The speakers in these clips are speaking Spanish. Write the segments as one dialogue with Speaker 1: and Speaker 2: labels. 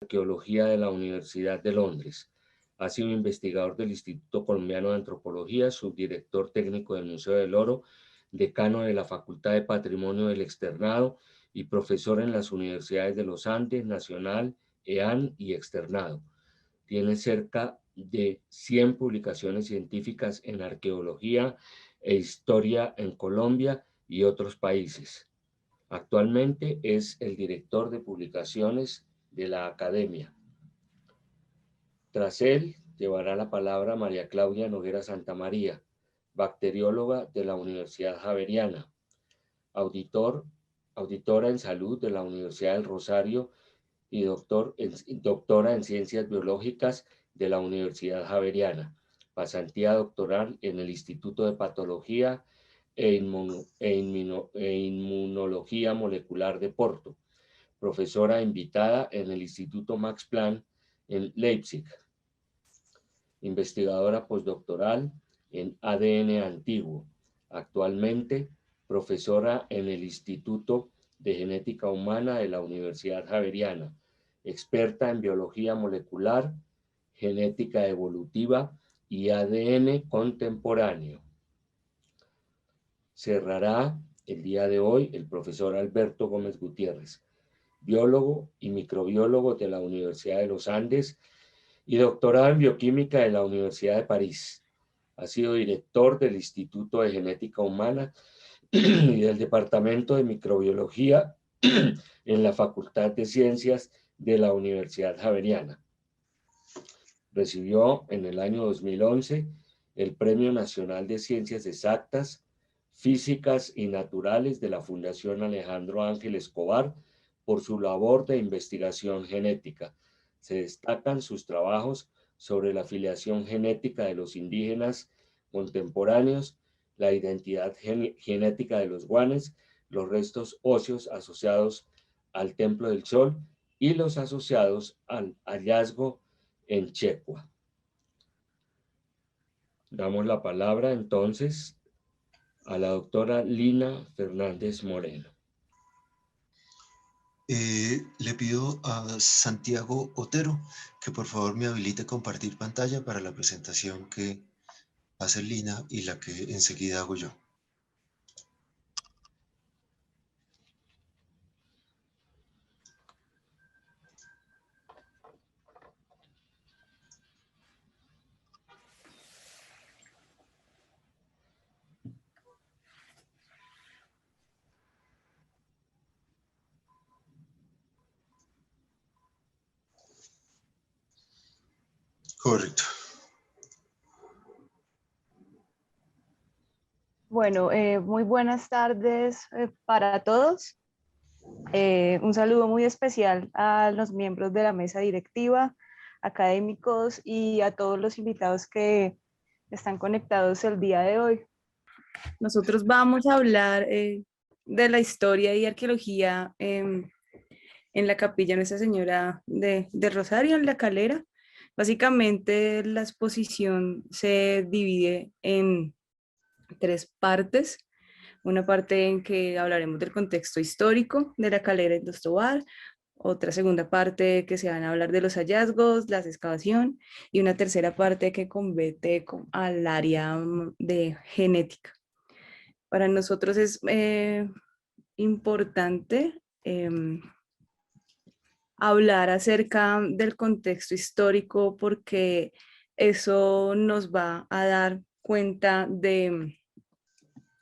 Speaker 1: Arqueología de la Universidad de Londres. Ha sido investigador del Instituto Colombiano de Antropología, subdirector técnico del Museo del Oro, decano de la Facultad de Patrimonio del Externado y profesor en las universidades de los Andes, Nacional, EAN y Externado. Tiene cerca de 100 publicaciones científicas en arqueología e historia en Colombia y otros países. Actualmente es el director de publicaciones de la Academia. Tras él, llevará la palabra María Claudia Noguera Santamaría, bacterióloga de la Universidad Javeriana, auditora en salud de la Universidad del Rosario y doctora en ciencias biológicas de la Universidad Javeriana, pasantía doctoral en el Instituto de Patología e Inmunología Molecular de Porto, profesora invitada en el Instituto Max Planck en Leipzig, investigadora postdoctoral en ADN antiguo, actualmente profesora en el Instituto de Genética Humana de la Universidad Javeriana, experta en biología molecular, genética evolutiva y ADN contemporáneo. Cerrará el día de hoy el profesor Alberto Gómez Gutiérrez, biólogo y microbiólogo de la Universidad de los Andes y doctorado en bioquímica de la Universidad de París. Ha sido director del Instituto de Genética Humana y del Departamento de Microbiología en la Facultad de Ciencias de la Universidad Javeriana. Recibió en el año 2011 el Premio Nacional de Ciencias Exactas, Físicas y Naturales de la Fundación Alejandro Ángel Escobar por su labor de investigación genética. Se destacan sus trabajos sobre la filiación genética de los indígenas contemporáneos, la identidad genética de los guanes, los restos óseos asociados al Templo del Sol y los asociados al hallazgo en Checua. Damos la palabra entonces a la doctora Lina Fernández Moreno.
Speaker 2: Le pido a Santiago Otero que por favor me habilite compartir pantalla para la presentación que hace Lina y la que enseguida hago yo. Correcto.
Speaker 3: Bueno, muy buenas tardes para todos. Un saludo muy especial a los miembros de la mesa directiva, académicos y a todos los invitados que están conectados el día de hoy. Nosotros vamos a hablar de la historia y arqueología en la capilla Nuestra Señora de Rosario, en La Calera. Básicamente la exposición se divide en 3 partes. Una parte en que hablaremos del contexto histórico de La Calera en Tobar, otra segunda parte que se van a hablar de los hallazgos, la excavación, y una tercera parte que compete al área de genética. Para nosotros es importante hablar acerca del contexto histórico porque eso nos va a dar cuenta de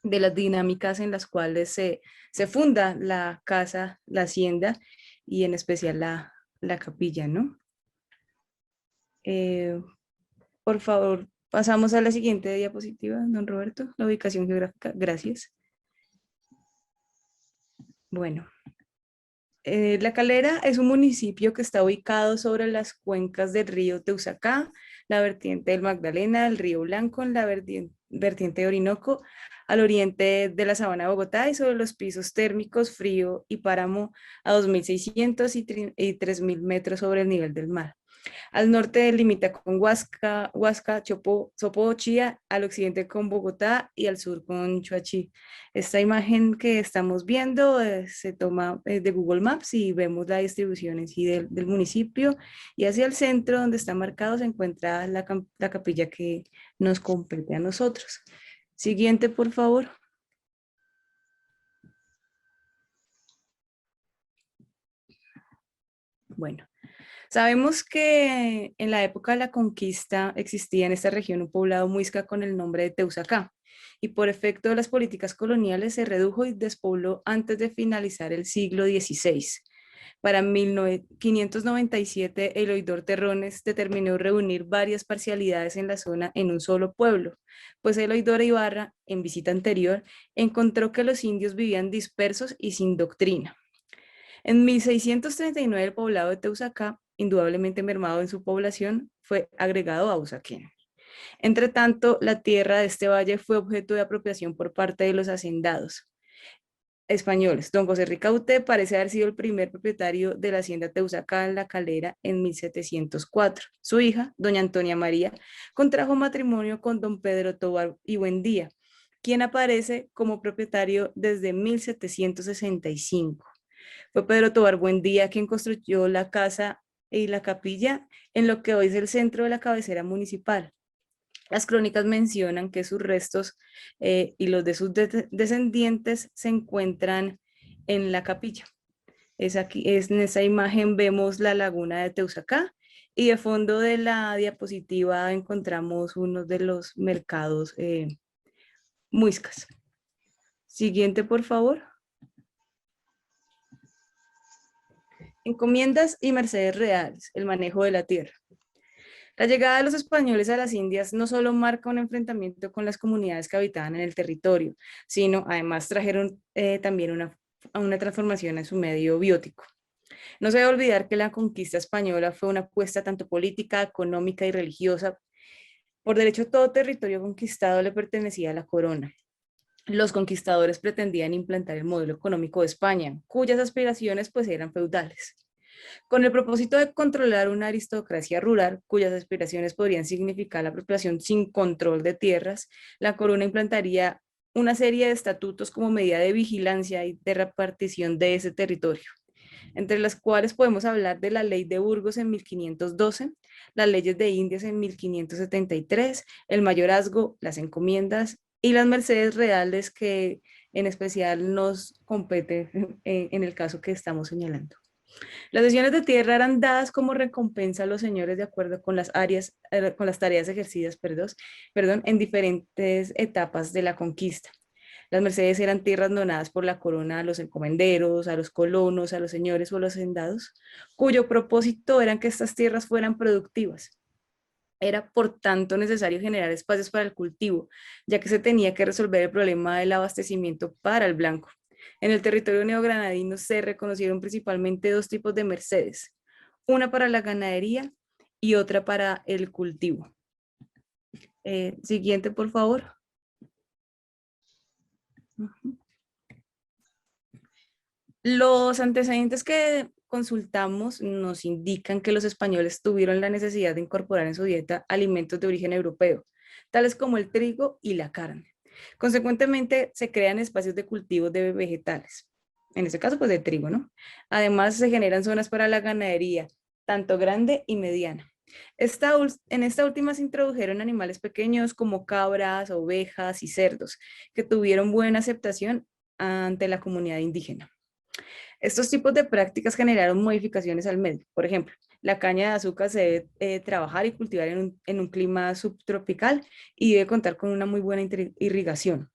Speaker 3: las dinámicas en las cuales se funda la casa, la hacienda y en especial la capilla, ¿no? Por favor, pasamos a la siguiente diapositiva, don Roberto, la ubicación geográfica. Gracias. Bueno, La Calera es un municipio que está ubicado sobre las cuencas del río Teusaca, la vertiente del Magdalena, el río Blanco, en la vertiente de Orinoco, al oriente de la sabana de Bogotá y sobre los pisos térmicos frío y páramo a 2.600 y 3.000 metros sobre el nivel del mar.
Speaker 4: Al norte limita con Huasca, Sopó, Chía, al occidente con Bogotá y al sur con Chuachi. Esta imagen que estamos viendo se toma de Google Maps y vemos la distribución en sí del municipio, y hacia el centro donde está marcado se encuentra la capilla que nos compete a nosotros. Siguiente, por favor. Bueno, sabemos que en la época de la conquista existía en esta región un poblado muisca con el nombre de Teusacá, y por efecto de las políticas coloniales se redujo y despobló antes de finalizar el siglo XVI. Para 1597, el oidor Terrones determinó reunir varias parcialidades en la zona en un solo pueblo, pues el oidor Ibarra, en visita anterior, encontró que los indios vivían dispersos y sin doctrina. En 1639 el poblado de Teusacá, indudablemente mermado en su población, fue agregado a Usaquén. Entre tanto, la tierra de este valle fue objeto de apropiación por parte de los hacendados españoles. Don José Ricaurte parece haber sido el primer propietario de la hacienda Teusacá en La Calera en 1704. Su hija, doña Antonia María, contrajo matrimonio con don Pedro Tobar y Buendía, quien aparece como propietario desde 1765. Fue Pedro Tobar Buendía quien construyó la casa y la capilla en lo que hoy es el centro de la cabecera municipal. Las crónicas mencionan que sus restos y los de sus descendientes se encuentran en la capilla. En esa imagen vemos la laguna de Teusacá, y de fondo de la diapositiva encontramos uno de los mercados muiscas. Siguiente, por favor. Encomiendas y mercedes reales, el manejo de la tierra. La llegada de los españoles a las Indias no solo marca un enfrentamiento con las comunidades que habitaban en el territorio, sino además trajeron también una transformación en su medio biótico. No se debe olvidar que la conquista española fue una apuesta tanto política, económica y religiosa. Por derecho, todo territorio conquistado le pertenecía a la corona. Los conquistadores pretendían implantar el modelo económico de España, cuyas aspiraciones pues eran feudales. Con el propósito de controlar una aristocracia rural, cuyas aspiraciones podrían significar la apropiación sin control de tierras, la corona implantaría una serie de estatutos como medida de vigilancia y de repartición de ese territorio, entre las cuales podemos hablar de la Ley de Burgos en 1512, las leyes de Indias en 1573, el mayorazgo, las encomiendas y las mercedes reales, que en especial nos compete en el caso que estamos señalando. Las cesiones de tierra eran dadas como recompensa a los señores de acuerdo con las tareas ejercidas, en diferentes etapas de la conquista. Las mercedes eran tierras donadas por la corona a los encomenderos, a los colonos, a los señores o a los hacendados, cuyo propósito era que estas tierras fueran productivas. Era, por tanto, necesario generar espacios para el cultivo, ya que se tenía que resolver el problema del abastecimiento para el blanco. En el territorio neogranadino se reconocieron principalmente dos tipos de mercedes, una para la ganadería y otra para el cultivo. Siguiente, por favor. Los antecedentes que consultamos nos indican que los españoles tuvieron la necesidad de incorporar en su dieta alimentos de origen europeo, tales como el trigo y la carne. Consecuentemente, se crean espacios de cultivo de vegetales, en este caso, pues de trigo, ¿no? Además, se generan zonas para la ganadería, tanto grande y mediana. En esta última se introdujeron animales pequeños como cabras, ovejas y cerdos, que tuvieron buena aceptación ante la comunidad indígena. Estos tipos de prácticas generaron modificaciones al medio. Por ejemplo, la caña de azúcar se debe trabajar y cultivar en un clima subtropical y debe contar con una muy buena irrigación.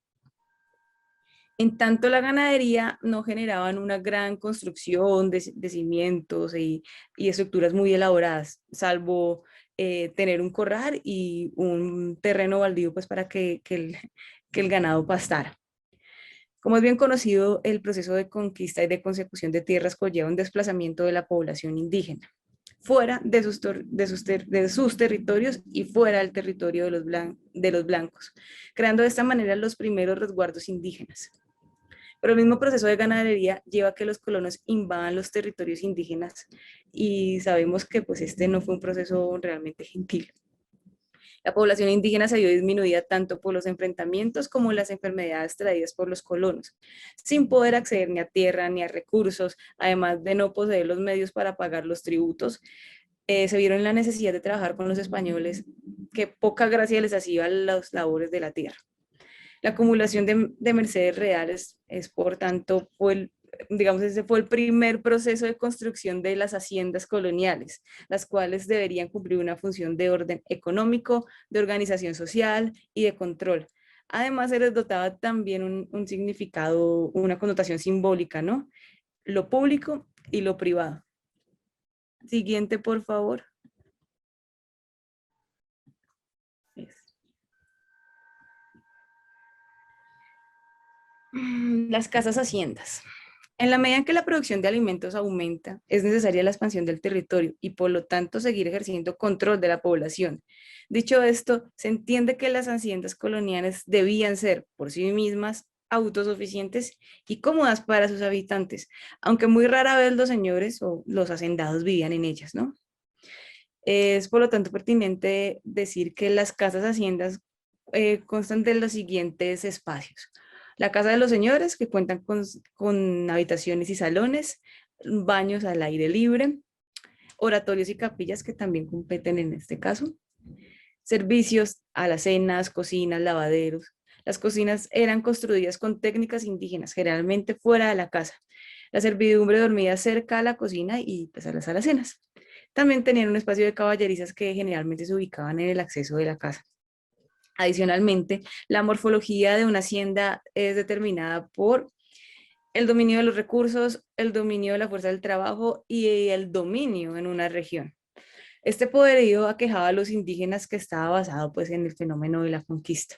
Speaker 4: En tanto, la ganadería no generaban una gran construcción de cimientos y estructuras muy elaboradas, salvo tener un corral y un terreno baldío pues, para que el ganado pastara. Como es bien conocido, el proceso de conquista y de consecución de tierras conlleva un desplazamiento de la población indígena, fuera de sus territorios y fuera del territorio de los blancos, creando de esta manera los primeros resguardos indígenas. Pero el mismo proceso de ganadería lleva a que los colonos invadan los territorios indígenas y sabemos que pues este no fue un proceso realmente gentil. La población indígena se vio disminuida tanto por los enfrentamientos como las enfermedades traídas por los colonos, sin poder acceder ni a tierra ni a recursos, además de no poseer los medios para pagar los tributos. Se vieron en la necesidad de trabajar con los españoles, que poca gracia les hacía las labores de la tierra. La acumulación de mercedes reales es, por tanto, digamos, ese fue el primer proceso de construcción de las haciendas coloniales, las cuales deberían cumplir una función de orden económico, de organización social y de control. Además, se les dotaba también un significado, una connotación simbólica, ¿no? Lo público y lo privado. Siguiente, por favor. Las casas haciendas. En la medida en que la producción de alimentos aumenta, es necesaria la expansión del territorio y por lo tanto seguir ejerciendo control de la población. Dicho esto, se entiende que las haciendas coloniales debían ser por sí mismas autosuficientes y cómodas para sus habitantes, aunque muy rara vez los señores o los hacendados vivían en ellas, ¿no? Es por lo tanto pertinente decir que las casas haciendas constan de los siguientes espacios: la casa de los señores, que cuentan con habitaciones y salones, baños al aire libre, oratorios y capillas, que también competen en este caso, servicios, alacenas, cocinas, lavaderos. Las cocinas eran construidas con técnicas indígenas, generalmente fuera de la casa. La servidumbre dormía cerca a la cocina y pues a las alacenas. También tenían un espacio de caballerizas que generalmente se ubicaban en el acceso de la casa. Adicionalmente, la morfología de una hacienda es determinada por el dominio de los recursos, el dominio de la fuerza del trabajo y el dominio en una región. Este poderío aquejaba a los indígenas, que estaba basado pues en el fenómeno de la conquista.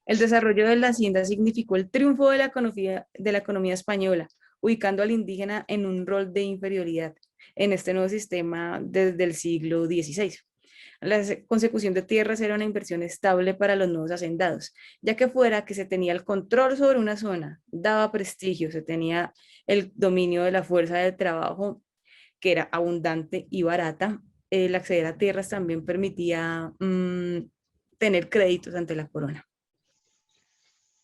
Speaker 4: El desarrollo de la hacienda significó el triunfo de la economía española, ubicando al indígena en un rol de inferioridad en este nuevo sistema desde el siglo XVI. La consecución de tierras era una inversión estable para los nuevos hacendados, ya que fuera que se tenía el control sobre una zona, daba prestigio, se tenía el dominio de la fuerza de trabajo, que era abundante y barata. El acceder a tierras también permitía tener créditos ante la corona.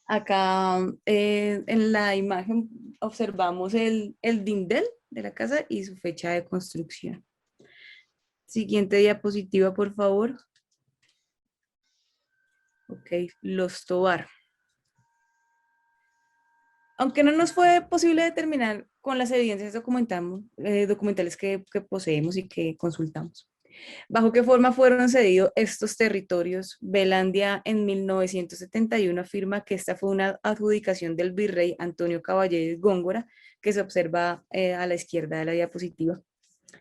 Speaker 4: Acá en la imagen observamos el dindel de la casa y su fecha de construcción. Siguiente diapositiva, por favor. Ok, los Tovar. Aunque no nos fue posible determinar con las evidencias documentales que poseemos y que consultamos bajo qué forma fueron cedidos estos territorios, Velandia en 1971 afirma que esta fue una adjudicación del virrey Antonio Caballero Góngora, que se observa a la izquierda de la diapositiva.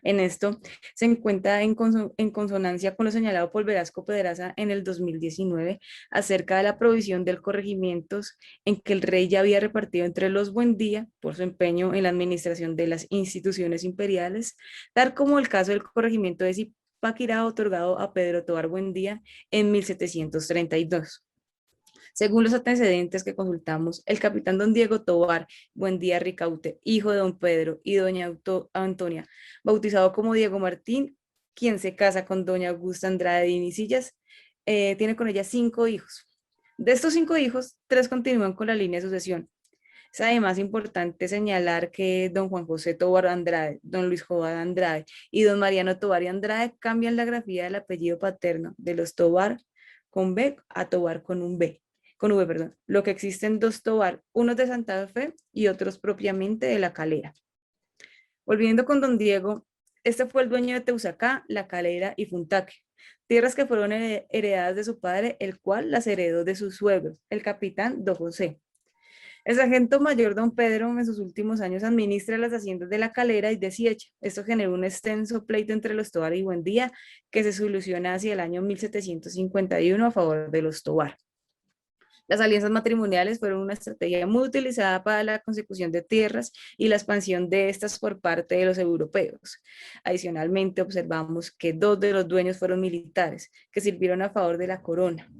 Speaker 4: En esto se encuentra en consonancia con lo señalado por Velasco Pedraza en el 2019 acerca de la provisión del corregimientos, en que el rey ya había repartido entre los Buendía por su empeño en la administración de las instituciones imperiales, tal como el caso del corregimiento de Zipaquirá otorgado a Pedro Tovar Buendía en 1732. Según los antecedentes que consultamos, el capitán don Diego Tovar Buendía Ricaute, hijo de don Pedro y doña Antonia, bautizado como Diego Martín, quien se casa con doña Augusta Andrade Dinisillas, tiene con ella 5 hijos. De estos 5 hijos, 3 continúan con la línea de sucesión. Es además importante señalar que don Juan José Tovar Andrade, don Luis Jovan Andrade y don Mariano Tovar y Andrade cambian la grafía del apellido paterno de los Tovar con B a Tovar con V, perdón. Lo que existen 2 Tovar, unos de Santa Fe y otros propiamente de La Calera. Volviendo con don Diego, este fue el dueño de Teusacá, La Calera y Funtaque, tierras que fueron heredadas de su padre, el cual las heredó de su suegro, el capitán don José. El sargento mayor don Pedro en sus últimos años administra las haciendas de La Calera y de Siecha. Esto generó un extenso pleito entre los Tovar y Buendía, que se soluciona hacia el año 1751 a favor de los Tovar. Las alianzas matrimoniales fueron una estrategia muy utilizada para la consecución de tierras y la expansión de estas por parte de los europeos. Adicionalmente, observamos que 2 de los dueños fueron militares, que sirvieron a favor de la corona.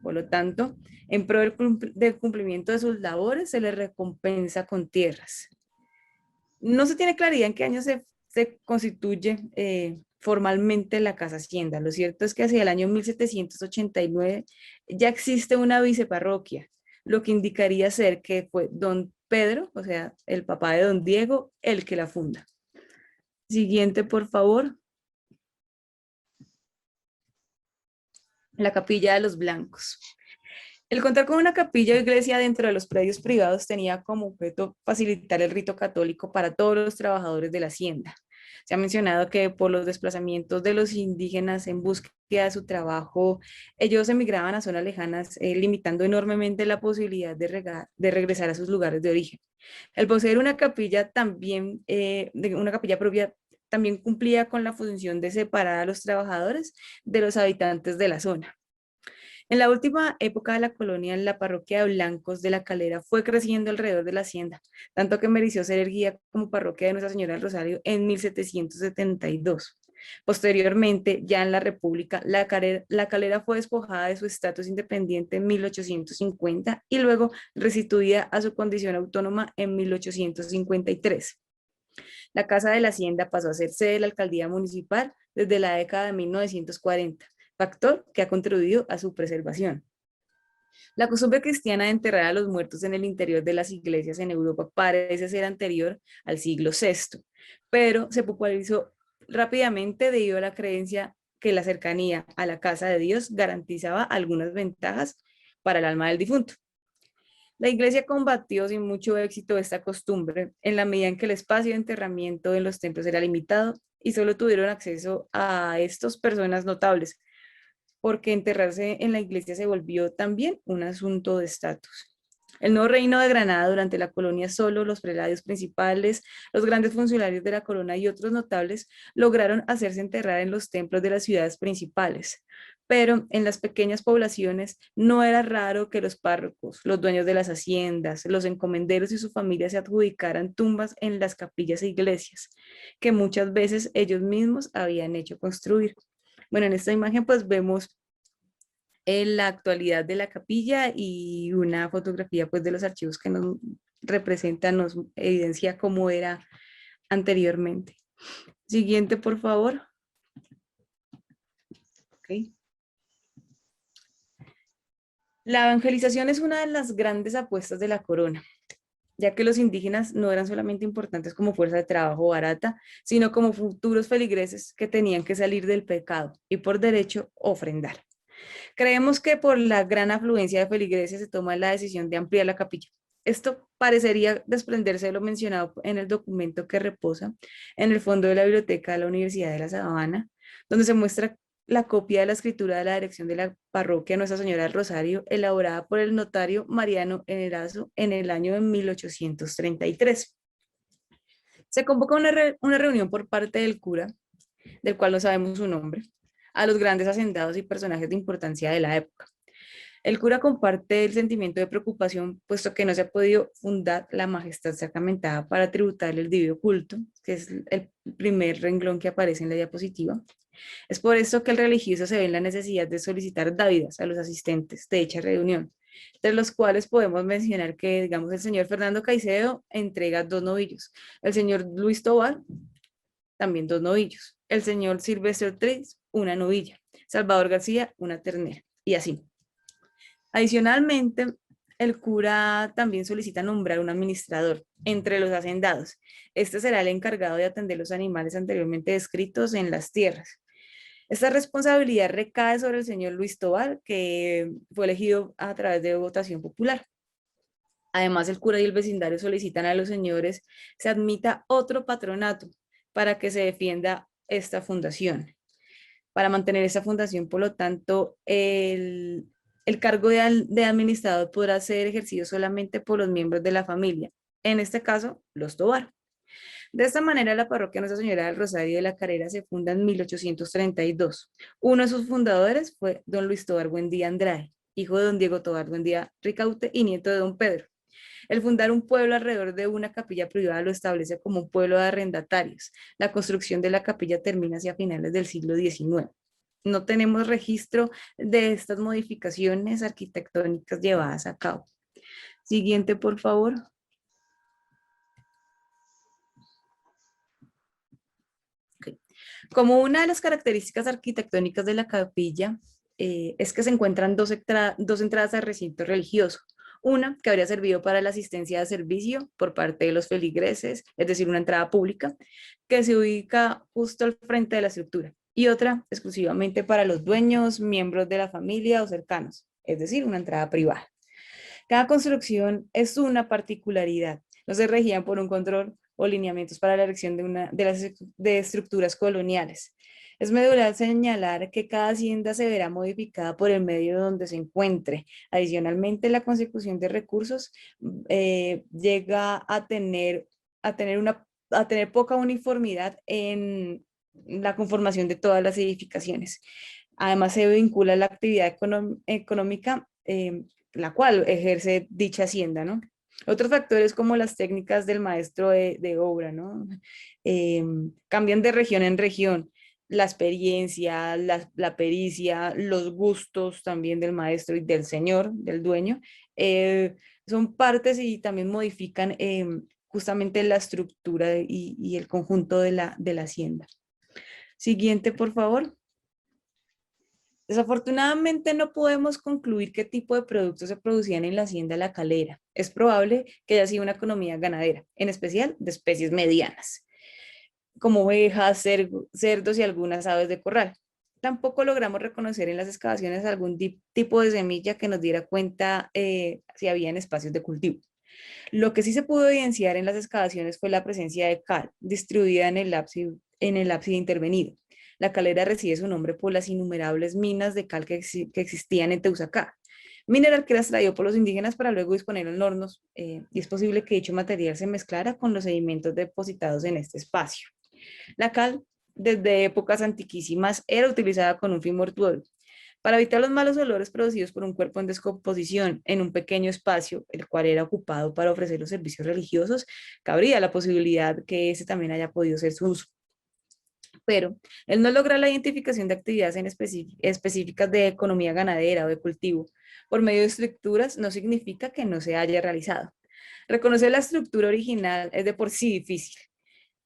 Speaker 4: Por lo tanto, en pro del cumplimiento de sus labores, se le recompensa con tierras. No se tiene claridad en qué año se constituye formalmente la Casa Hacienda. Lo cierto es que hacia el año 1789 ya existe una viceparroquia, lo que indicaría ser que fue don Pedro, o sea, el papá de don Diego, el que la funda. Siguiente, por favor. La Capilla de los Blancos. El contar con una capilla o iglesia dentro de los predios privados tenía como objeto facilitar el rito católico para todos los trabajadores de la hacienda. Se ha mencionado que por los desplazamientos de los indígenas en búsqueda de su trabajo, ellos emigraban a zonas lejanas, limitando enormemente la posibilidad de regresar a sus lugares de origen. El poseer una capilla también, una capilla propia, también cumplía con la función de separar a los trabajadores de los habitantes de la zona. En la última época de la colonia, la parroquia de Blancos de la Calera fue creciendo alrededor de la hacienda, tanto que mereció ser erguida como parroquia de Nuestra Señora del Rosario en 1772. Posteriormente, ya en la República, la Calera fue despojada de su estatus independiente en 1850 y luego restituida a su condición autónoma en 1853. La Casa de la Hacienda pasó a ser sede de la alcaldía municipal desde la década de 1940. Factor que ha contribuido a su preservación. La costumbre cristiana de enterrar a los muertos en el interior de las iglesias en Europa parece ser anterior al siglo VI, pero se popularizó rápidamente debido a la creencia que la cercanía a la casa de Dios garantizaba algunas ventajas para el alma del difunto. La iglesia combatió sin mucho éxito esta costumbre en la medida en que el espacio de enterramiento en los templos era limitado y solo tuvieron acceso a estas personas notables, porque enterrarse en la iglesia se volvió también un asunto de estatus. El nuevo reino de Granada durante la colonia solo los preladios principales, los grandes funcionarios de la corona y otros notables lograron hacerse enterrar en los templos de las ciudades principales. Pero en las pequeñas poblaciones no era raro que los párrocos, los dueños de las haciendas, los encomenderos y su familia se adjudicaran tumbas en las capillas e iglesias, que muchas veces ellos mismos habían hecho construir. Bueno, en esta imagen pues vemos en la actualidad de la capilla y una fotografía pues de los archivos que nos representan, nos evidencia cómo era anteriormente. Siguiente, por favor. Okay. La evangelización es una de las grandes apuestas de la corona, ya que los indígenas no eran solamente importantes como fuerza de trabajo barata, sino como futuros feligreses que tenían que salir del pecado y por derecho ofrendar. Creemos que por la gran afluencia de feligreses se toma la decisión de ampliar la capilla. Esto parecería desprenderse de lo mencionado en el documento que reposa en el fondo de la biblioteca de la Universidad de La Sabana, donde se muestra la copia de la escritura de la dirección de la parroquia Nuestra Señora del Rosario, elaborada por el notario Mariano Enerazo en el año de 1833. Se convoca una reunión por parte del cura, del cual no sabemos su nombre, a los grandes hacendados y personajes de importancia de la época. El cura comparte el sentimiento de preocupación, puesto que no se ha podido fundar la majestad sacramentada para tributarle el debido culto, que es el primer renglón que aparece en la diapositiva. Es por esto que el religioso se ve en la necesidad de solicitar dávidas a los asistentes de dicha reunión, de los cuales podemos mencionar que, digamos, el señor Fernando Caicedo entrega 2 novillos, el señor Luis Tobar, también 2 novillos, el señor Silvestre Ortiz, una novilla, Salvador García, una ternera, y así. Adicionalmente, el cura también solicita nombrar un administrador entre los hacendados. Este será el encargado de atender los animales anteriormente descritos en las tierras. Esta responsabilidad recae sobre el señor Luis Tobar, que fue elegido a través de votación popular. Además, el cura y el vecindario solicitan a los señores se admita otro patronato para que se defienda esta fundación. Para mantener esta fundación, por lo tanto, el cargo de administrador podrá ser ejercido solamente por los miembros de la familia, en este caso, los Tobar. De esta manera, la parroquia Nuestra Señora del Rosario de la Calera se funda en 1832. Uno de sus fundadores fue don Luis Tobar Buendía Andrade, hijo de don Diego Tobar Buendía Ricaute y nieto de don Pedro. El fundar un pueblo alrededor de una capilla privada lo establece como un pueblo de arrendatarios. La construcción de la capilla termina hacia finales del siglo XIX. no tenemos registro de estas modificaciones arquitectónicas llevadas a cabo. Siguiente, por favor. Okay. Como una de las características arquitectónicas de la capilla es que se encuentran dos entradas al recinto religioso. Una que habría servido para la asistencia de servicio por parte de los feligreses, es decir, una entrada pública, que se ubica justo al frente de la estructura. Y otra exclusivamente para los dueños, miembros de la familia o cercanos, es decir, una entrada privada. Cada construcción es una particularidad, no se regían por un control o lineamientos para la erección de estructuras coloniales. Es medular señalar que cada hacienda se verá modificada por el medio donde se encuentre. Adicionalmente, la consecución de recursos llega a tener poca uniformidad en la conformación de todas las edificaciones. Además, se vincula la actividad económica la cual ejerce dicha hacienda, ¿no? Otros factores como las técnicas del maestro de obra, ¿no? Cambian de región en región. La experiencia, la pericia, los gustos también del maestro y del señor, del dueño, son partes y también modifican justamente la estructura y el conjunto de la hacienda. Siguiente, por favor. Desafortunadamente no podemos concluir qué tipo de productos se producían en la hacienda La Calera. Es probable que haya sido una economía ganadera, en especial de especies medianas, como ovejas, cerdos y algunas aves de corral. Tampoco logramos reconocer en las excavaciones algún tipo de semilla que nos diera cuenta si habían espacios de cultivo. Lo que sí se pudo evidenciar en las excavaciones fue la presencia de cal distribuida en el ábside intervenido. La Calera recibe su nombre por las innumerables minas de cal que existían en Teusacá, mineral que era extraído por los indígenas para luego disponer en hornos, y es posible que dicho material se mezclara con los sedimentos depositados en este espacio. La cal, desde épocas antiquísimas, era utilizada con un fin mortuorio, para evitar los malos olores producidos por un cuerpo en descomposición en un pequeño espacio, el cual era ocupado para ofrecer los servicios religiosos. Cabría la posibilidad que ese también haya podido ser su uso. Pero el no lograr la identificación de actividades específicas de economía ganadera o de cultivo por medio de estructuras no significa que no se haya realizado. Reconocer la estructura original es de por sí difícil.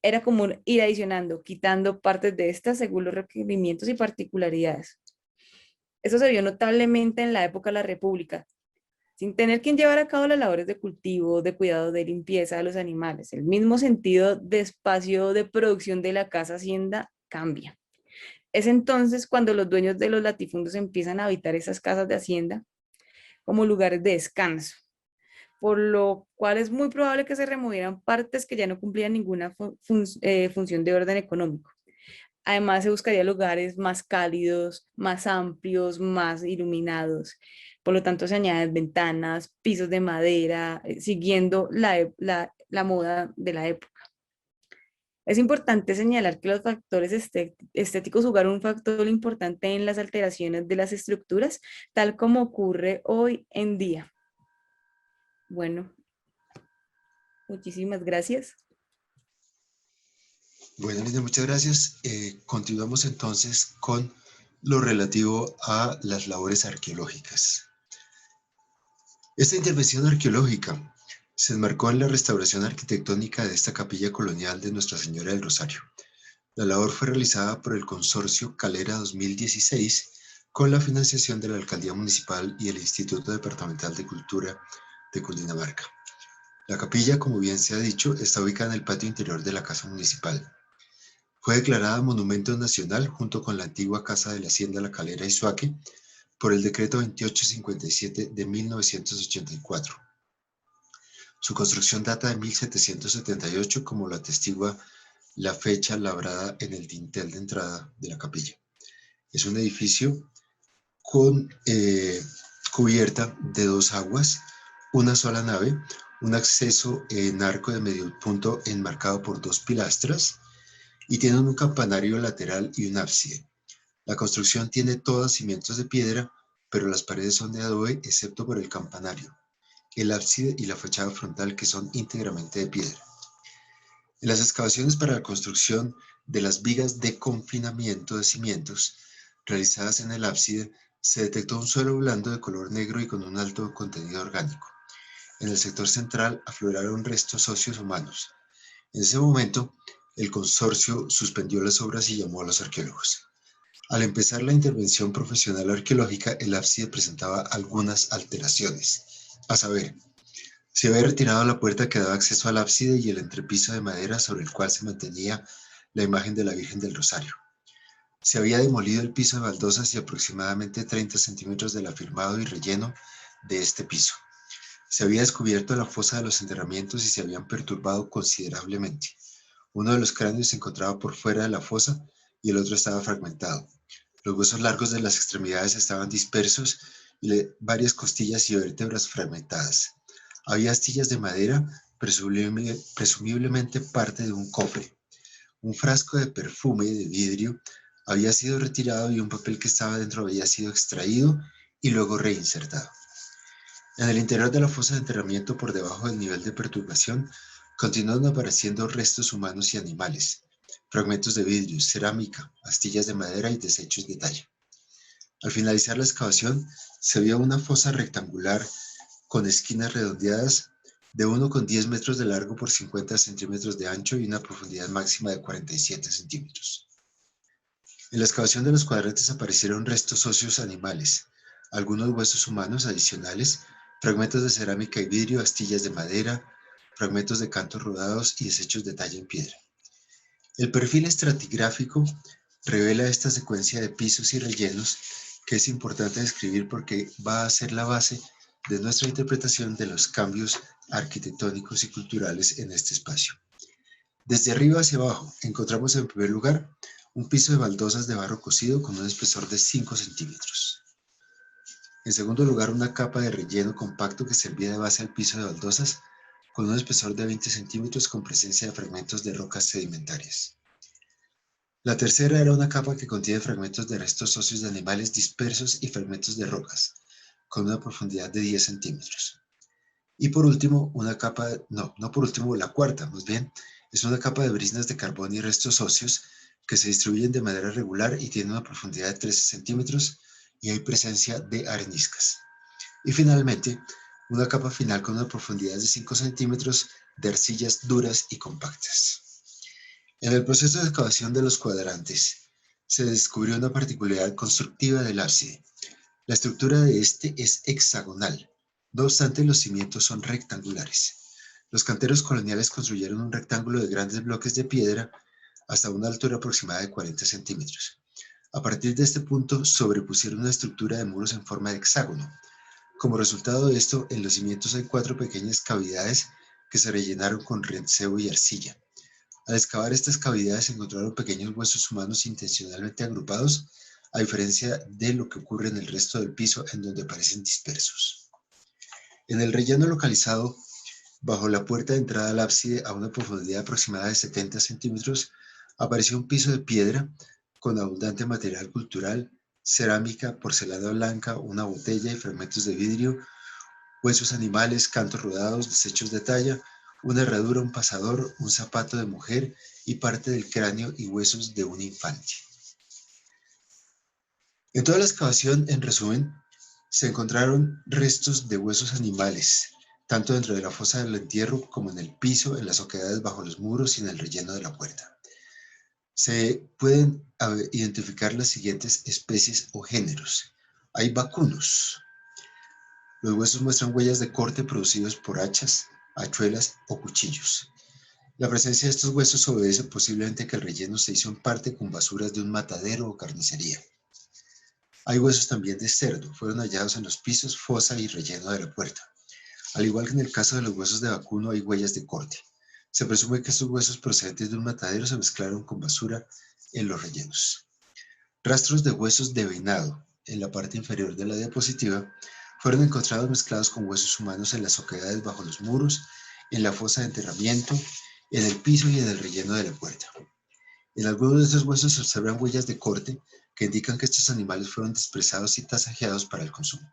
Speaker 4: Era común ir adicionando, quitando partes de estas según los requerimientos y particularidades. Eso se vio notablemente en la época de la República, sin tener quien llevar a cabo las labores de cultivo, de cuidado, de limpieza de los animales. El mismo sentido de espacio de producción de la casa hacienda cambia. Es entonces cuando los dueños de los latifundios empiezan a habitar esas casas de hacienda como lugares de descanso, por lo cual es muy probable que se removieran partes que ya no cumplían ninguna función de orden económico. Además, se buscaría lugares más cálidos, más amplios, más iluminados. Por lo tanto, se añaden ventanas, pisos de madera, siguiendo la moda de la época. Es importante señalar que los factores estéticos jugaron un factor importante en las alteraciones de las estructuras, tal como ocurre hoy en día. Bueno, muchísimas gracias.
Speaker 2: Bueno, Lina, muchas gracias. Continuamos entonces con lo relativo a las labores arqueológicas. Esta intervención arqueológica se enmarcó en la restauración arquitectónica de esta capilla colonial de Nuestra Señora del Rosario. La labor fue realizada por el Consorcio Calera 2016 con la financiación de la Alcaldía Municipal y el Instituto Departamental de Cultura de Cundinamarca. La capilla, como bien se ha dicho, está ubicada en el patio interior de la Casa Municipal. Fue declarada Monumento Nacional junto con la antigua Casa de la Hacienda La Calera y Suaque por el Decreto 2857 de 1984. Su construcción data de 1778, como lo atestigua la fecha labrada en el dintel de entrada de la capilla. Es un edificio con cubierta de 2 aguas, una sola nave, un acceso en arco de medio punto enmarcado por 2 pilastras y tiene un campanario lateral y un ábside. La construcción tiene todos cimientos de piedra, pero las paredes son de adobe excepto por el campanario, el ábside y la fachada frontal, que son íntegramente de piedra. En las excavaciones para la construcción de las vigas de confinamiento de cimientos, realizadas en el ábside, se detectó un suelo blando de color negro y con un alto contenido orgánico. En el sector central afloraron restos óseos humanos. En ese momento, el consorcio suspendió las obras y llamó a los arqueólogos. Al empezar la intervención profesional arqueológica, el ábside presentaba algunas alteraciones. A saber, se había retirado la puerta que daba acceso al ábside y el entrepiso de madera sobre el cual se mantenía la imagen de la Virgen del Rosario. Se había demolido el piso de baldosas y aproximadamente 30 centímetros del afirmado y relleno de este piso. Se había descubierto la fosa de los enterramientos y se habían perturbado considerablemente. Uno de los cráneos se encontraba por fuera de la fosa y el otro estaba fragmentado. Los huesos largos de las extremidades estaban dispersos y varias costillas y vértebras fragmentadas. Había astillas de madera, presumiblemente parte de un cofre. Un frasco de perfume de vidrio había sido retirado y un papel que estaba dentro había sido extraído y luego reinsertado. En el interior de la fosa de enterramiento, por debajo del nivel de perturbación, continuaron apareciendo restos humanos y animales, fragmentos de vidrio, cerámica, astillas de madera y desechos de talla. Al finalizar la excavación, se vio una fosa rectangular con esquinas redondeadas de 1,10 metros de largo por 50 centímetros de ancho y una profundidad máxima de 47 centímetros. En la excavación de los cuadrantes aparecieron restos óseos animales, algunos huesos humanos adicionales, fragmentos de cerámica y vidrio, astillas de madera, fragmentos de cantos rodados y desechos de talla en piedra. El perfil estratigráfico revela esta secuencia de pisos y rellenos que es importante describir porque va a ser la base de nuestra interpretación de los cambios arquitectónicos y culturales en este espacio. Desde arriba hacia abajo encontramos en primer lugar un piso de baldosas de barro cocido con un espesor de 5 centímetros. En segundo lugar, una capa de relleno compacto que servía de base al piso de baldosas con un espesor de 20 centímetros con presencia de fragmentos de rocas sedimentarias. La tercera era una capa que contiene fragmentos de restos óseos de animales dispersos y fragmentos de rocas, con una profundidad de 10 centímetros. Y por último, la cuarta, más bien, es una capa de briznas de carbón y restos óseos que se distribuyen de manera regular y tienen una profundidad de 13 centímetros y hay presencia de areniscas. Y finalmente, una capa final con una profundidad de 5 centímetros de arcillas duras y compactas. En el proceso de excavación de los cuadrantes, se descubrió una particularidad constructiva del ábside. La estructura de este es hexagonal, no obstante los cimientos son rectangulares. Los canteros coloniales construyeron un rectángulo de grandes bloques de piedra hasta una altura aproximada de 40 centímetros. A partir de este punto sobrepusieron una estructura de muros en forma de hexágono. Como resultado de esto, en los cimientos hay 4 pequeñas cavidades que se rellenaron con riensebo y arcilla. Al excavar estas cavidades se encontraron pequeños huesos humanos intencionalmente agrupados, a diferencia de lo que ocurre en el resto del piso en donde aparecen dispersos. En el relleno localizado bajo la puerta de entrada al ábside a una profundidad aproximada de 70 centímetros, apareció un piso de piedra con abundante material cultural, cerámica, porcelana blanca, una botella y fragmentos de vidrio, huesos animales, cantos rodados, desechos de talla, una herradura, un pasador, un zapato de mujer y parte del cráneo y huesos de un infante. En toda la excavación, en resumen, se encontraron restos de huesos animales, tanto dentro de la fosa del entierro como en el piso, en las oquedades bajo los muros y en el relleno de la puerta. Se pueden identificar las siguientes especies o géneros. Hay vacunos. Los huesos muestran huellas de corte producidos por hachas, hachuelas o cuchillos. La presencia de estos huesos obedece posiblemente que el relleno se hizo en parte con basuras de un matadero o carnicería. Hay huesos también de cerdo, fueron hallados en los pisos, fosa y relleno de la puerta. Al igual que en el caso de los huesos de vacuno, hay huellas de corte. Se presume que estos huesos procedentes de un matadero se mezclaron con basura en los rellenos. Rastros de huesos de venado en la parte inferior de la diapositiva fueron encontrados mezclados con huesos humanos en las oquedades bajo los muros, en la fosa de enterramiento, en el piso y en el relleno de la puerta. En algunos de estos huesos se observan huellas de corte que indican que estos animales fueron desprezados y tasajeados para el consumo.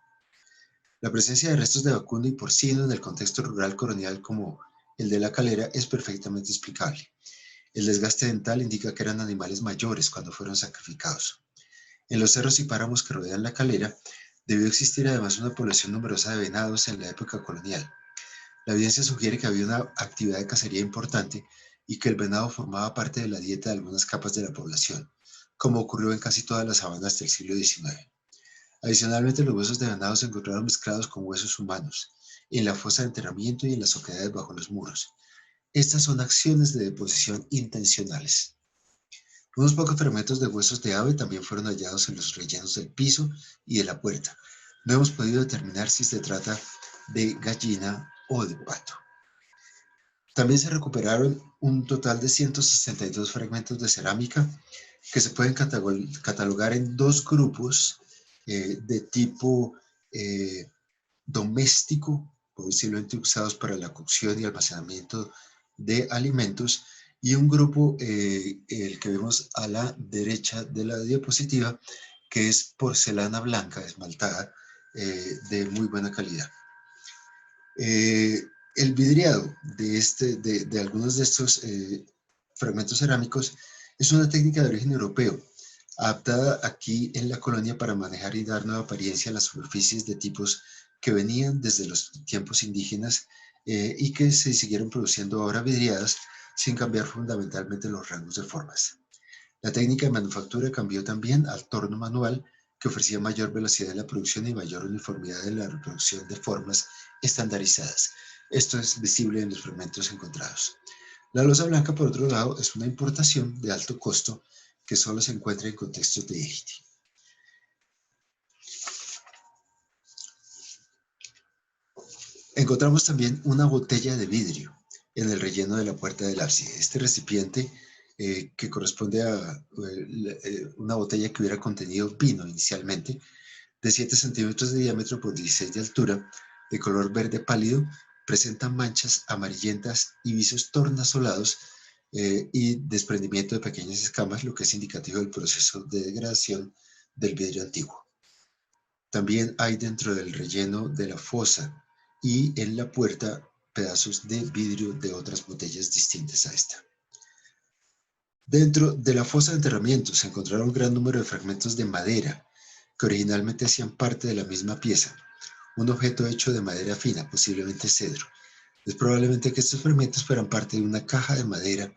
Speaker 2: La presencia de restos de vacuno y porcino en el contexto rural colonial como el de La Calera es perfectamente explicable. El desgaste dental indica que eran animales mayores cuando fueron sacrificados. En los cerros y páramos que rodean la calera, debió existir además una población numerosa de venados en la época colonial. La evidencia sugiere que había una actividad de cacería importante y que el venado formaba parte de la dieta de algunas capas de la población, como ocurrió en casi todas las sabanas del siglo XIX. Adicionalmente, los huesos de venado se encontraron mezclados con huesos humanos, en la fosa de enterramiento y en las oquedades bajo los muros. Estas son acciones de deposición intencionales. Unos pocos fragmentos de huesos de ave también fueron hallados en los rellenos del piso y de la puerta. No hemos podido determinar si se trata de gallina o de pato. También se recuperaron un total de 162 fragmentos de cerámica que se pueden catalogar en dos grupos de tipo doméstico, posiblemente usados para la cocción y almacenamiento de alimentos, y un grupo, el que vemos a la derecha de la diapositiva, que es porcelana blanca esmaltada de muy buena calidad. El vidriado de algunos de estos fragmentos cerámicos es una técnica de origen europeo, adaptada aquí en la colonia para manejar y dar nueva apariencia a las superficies de tipos que venían desde los tiempos indígenas y que se siguieron produciendo ahora vidriadas sin cambiar fundamentalmente los rangos de formas. La técnica de manufactura cambió también al torno manual, que ofrecía mayor velocidad de la producción y mayor uniformidad de la reproducción de formas estandarizadas. Esto es visible en los fragmentos encontrados. La loza blanca, por otro lado, es una importación de alto costo que solo se encuentra en contextos de Égipto. Encontramos también una botella de vidrio en el relleno de la puerta del ábside. Este recipiente, que corresponde a una botella que hubiera contenido vino inicialmente, de 7 centímetros de diámetro por 16 de altura, de color verde pálido, presenta manchas amarillentas y visos tornasolados y desprendimiento de pequeñas escamas, lo que es indicativo del proceso de degradación del vidrio antiguo. También hay dentro del relleno de la fosa y en la puerta pedazos de vidrio de otras botellas distintas a esta. Dentro de la fosa de enterramiento se encontraron un gran número de fragmentos de madera que originalmente hacían parte de la misma pieza, un objeto hecho de madera fina, posiblemente cedro. Es probablemente que estos fragmentos fueran parte de una caja de madera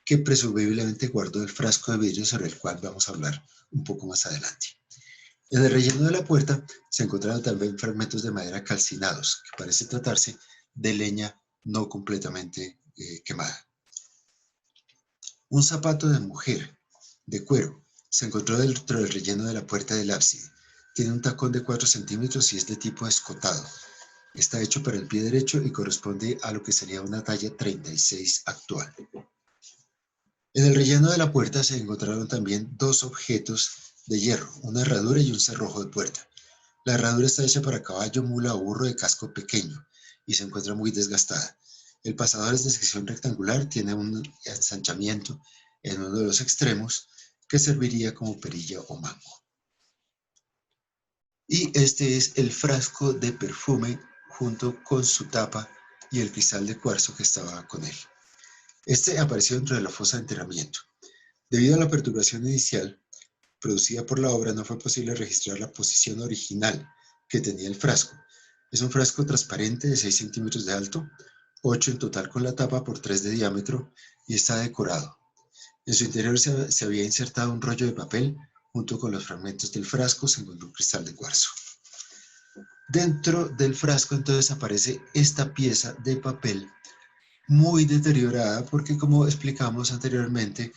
Speaker 2: que presumiblemente guardó el frasco de vidrio sobre el cual vamos a hablar un poco más adelante. En el relleno de la puerta se encontraron también fragmentos de madera calcinados, que parece tratarse de leña no completamente quemada. Un zapato de mujer de cuero se encontró dentro del relleno de la puerta del ábside. Tiene un tacón de 4 centímetros y es de tipo escotado. Está hecho para el pie derecho y corresponde a lo que sería una talla 36 actual. En el relleno de la puerta se encontraron también dos objetos de hierro, una herradura y un cerrojo de puerta. La herradura está hecha para caballo, mula o burro de casco pequeño y se encuentra muy desgastada. El pasador es de sección rectangular, tiene un ensanchamiento en uno de los extremos que serviría como perilla o mango. Y este es el frasco de perfume junto con su tapa y el cristal de cuarzo que estaba con él. Este apareció dentro de la fosa de enterramiento. Debido a la perturbación inicial producida por la obra, no fue posible registrar la posición original que tenía el frasco. Es un frasco transparente de 6 centímetros de alto, 8 en total con la tapa por 3 de diámetro y está decorado. En su interior se había insertado un rollo de papel junto con los fragmentos del frasco según un cristal de cuarzo. Dentro del frasco entonces aparece esta pieza de papel muy deteriorada porque, como explicamos anteriormente,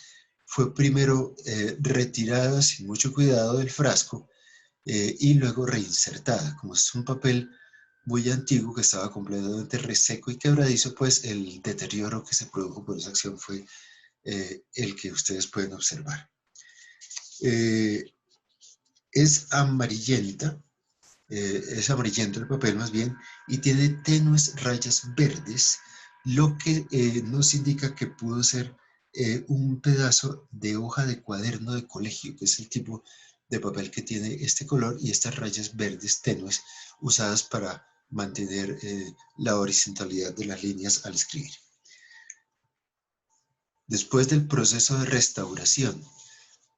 Speaker 2: fue primero retirada sin mucho cuidado del frasco y luego reinsertada. Como es un papel muy antiguo que estaba completamente reseco y quebradizo, pues el deterioro que se produjo por esa acción fue el que ustedes pueden observar. Es amarillento el papel más bien, y tiene tenues rayas verdes, lo que nos indica que pudo ser un pedazo de hoja de cuaderno de colegio, que es el tipo de papel que tiene este color y estas rayas verdes tenues usadas para mantener la horizontalidad de las líneas al escribir. Después del proceso de restauración,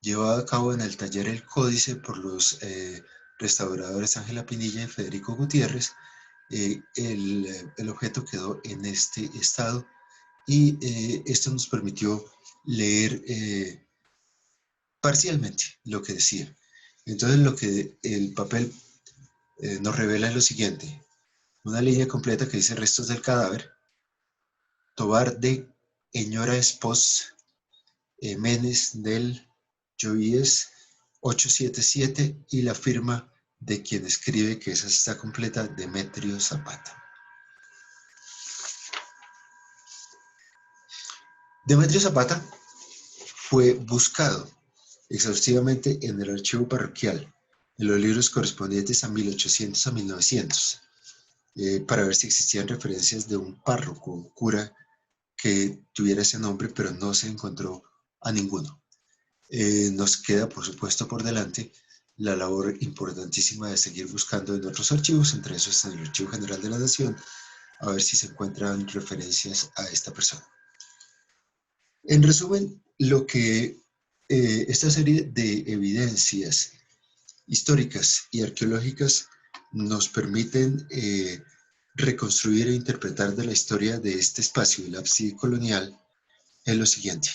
Speaker 2: llevado a cabo en el taller El Códice por los restauradores Ángela Pinilla y Federico Gutiérrez. El objeto quedó en este estado y esto nos permitió leer parcialmente lo que decía. Entonces lo que el papel nos revela es lo siguiente: una línea completa que dice restos del cadáver, Tobar de Eñora Espós, Menes del Joíes 877, y la firma de quien escribe que esa está completa, Demetrio Zapata. Demetrio Zapata fue buscado exhaustivamente en el archivo parroquial, en los libros correspondientes a 1800 a 1900, para ver si existían referencias de un párroco o cura que tuviera ese nombre, pero no se encontró a ninguno. Nos queda, por supuesto, por delante la labor importantísima de seguir buscando en otros archivos, entre esos en el Archivo General de la Nación, a ver si se encuentran referencias a esta persona. En resumen, lo que esta serie de evidencias históricas y arqueológicas nos permiten reconstruir e interpretar de la historia de este espacio, el ábside colonial, es lo siguiente.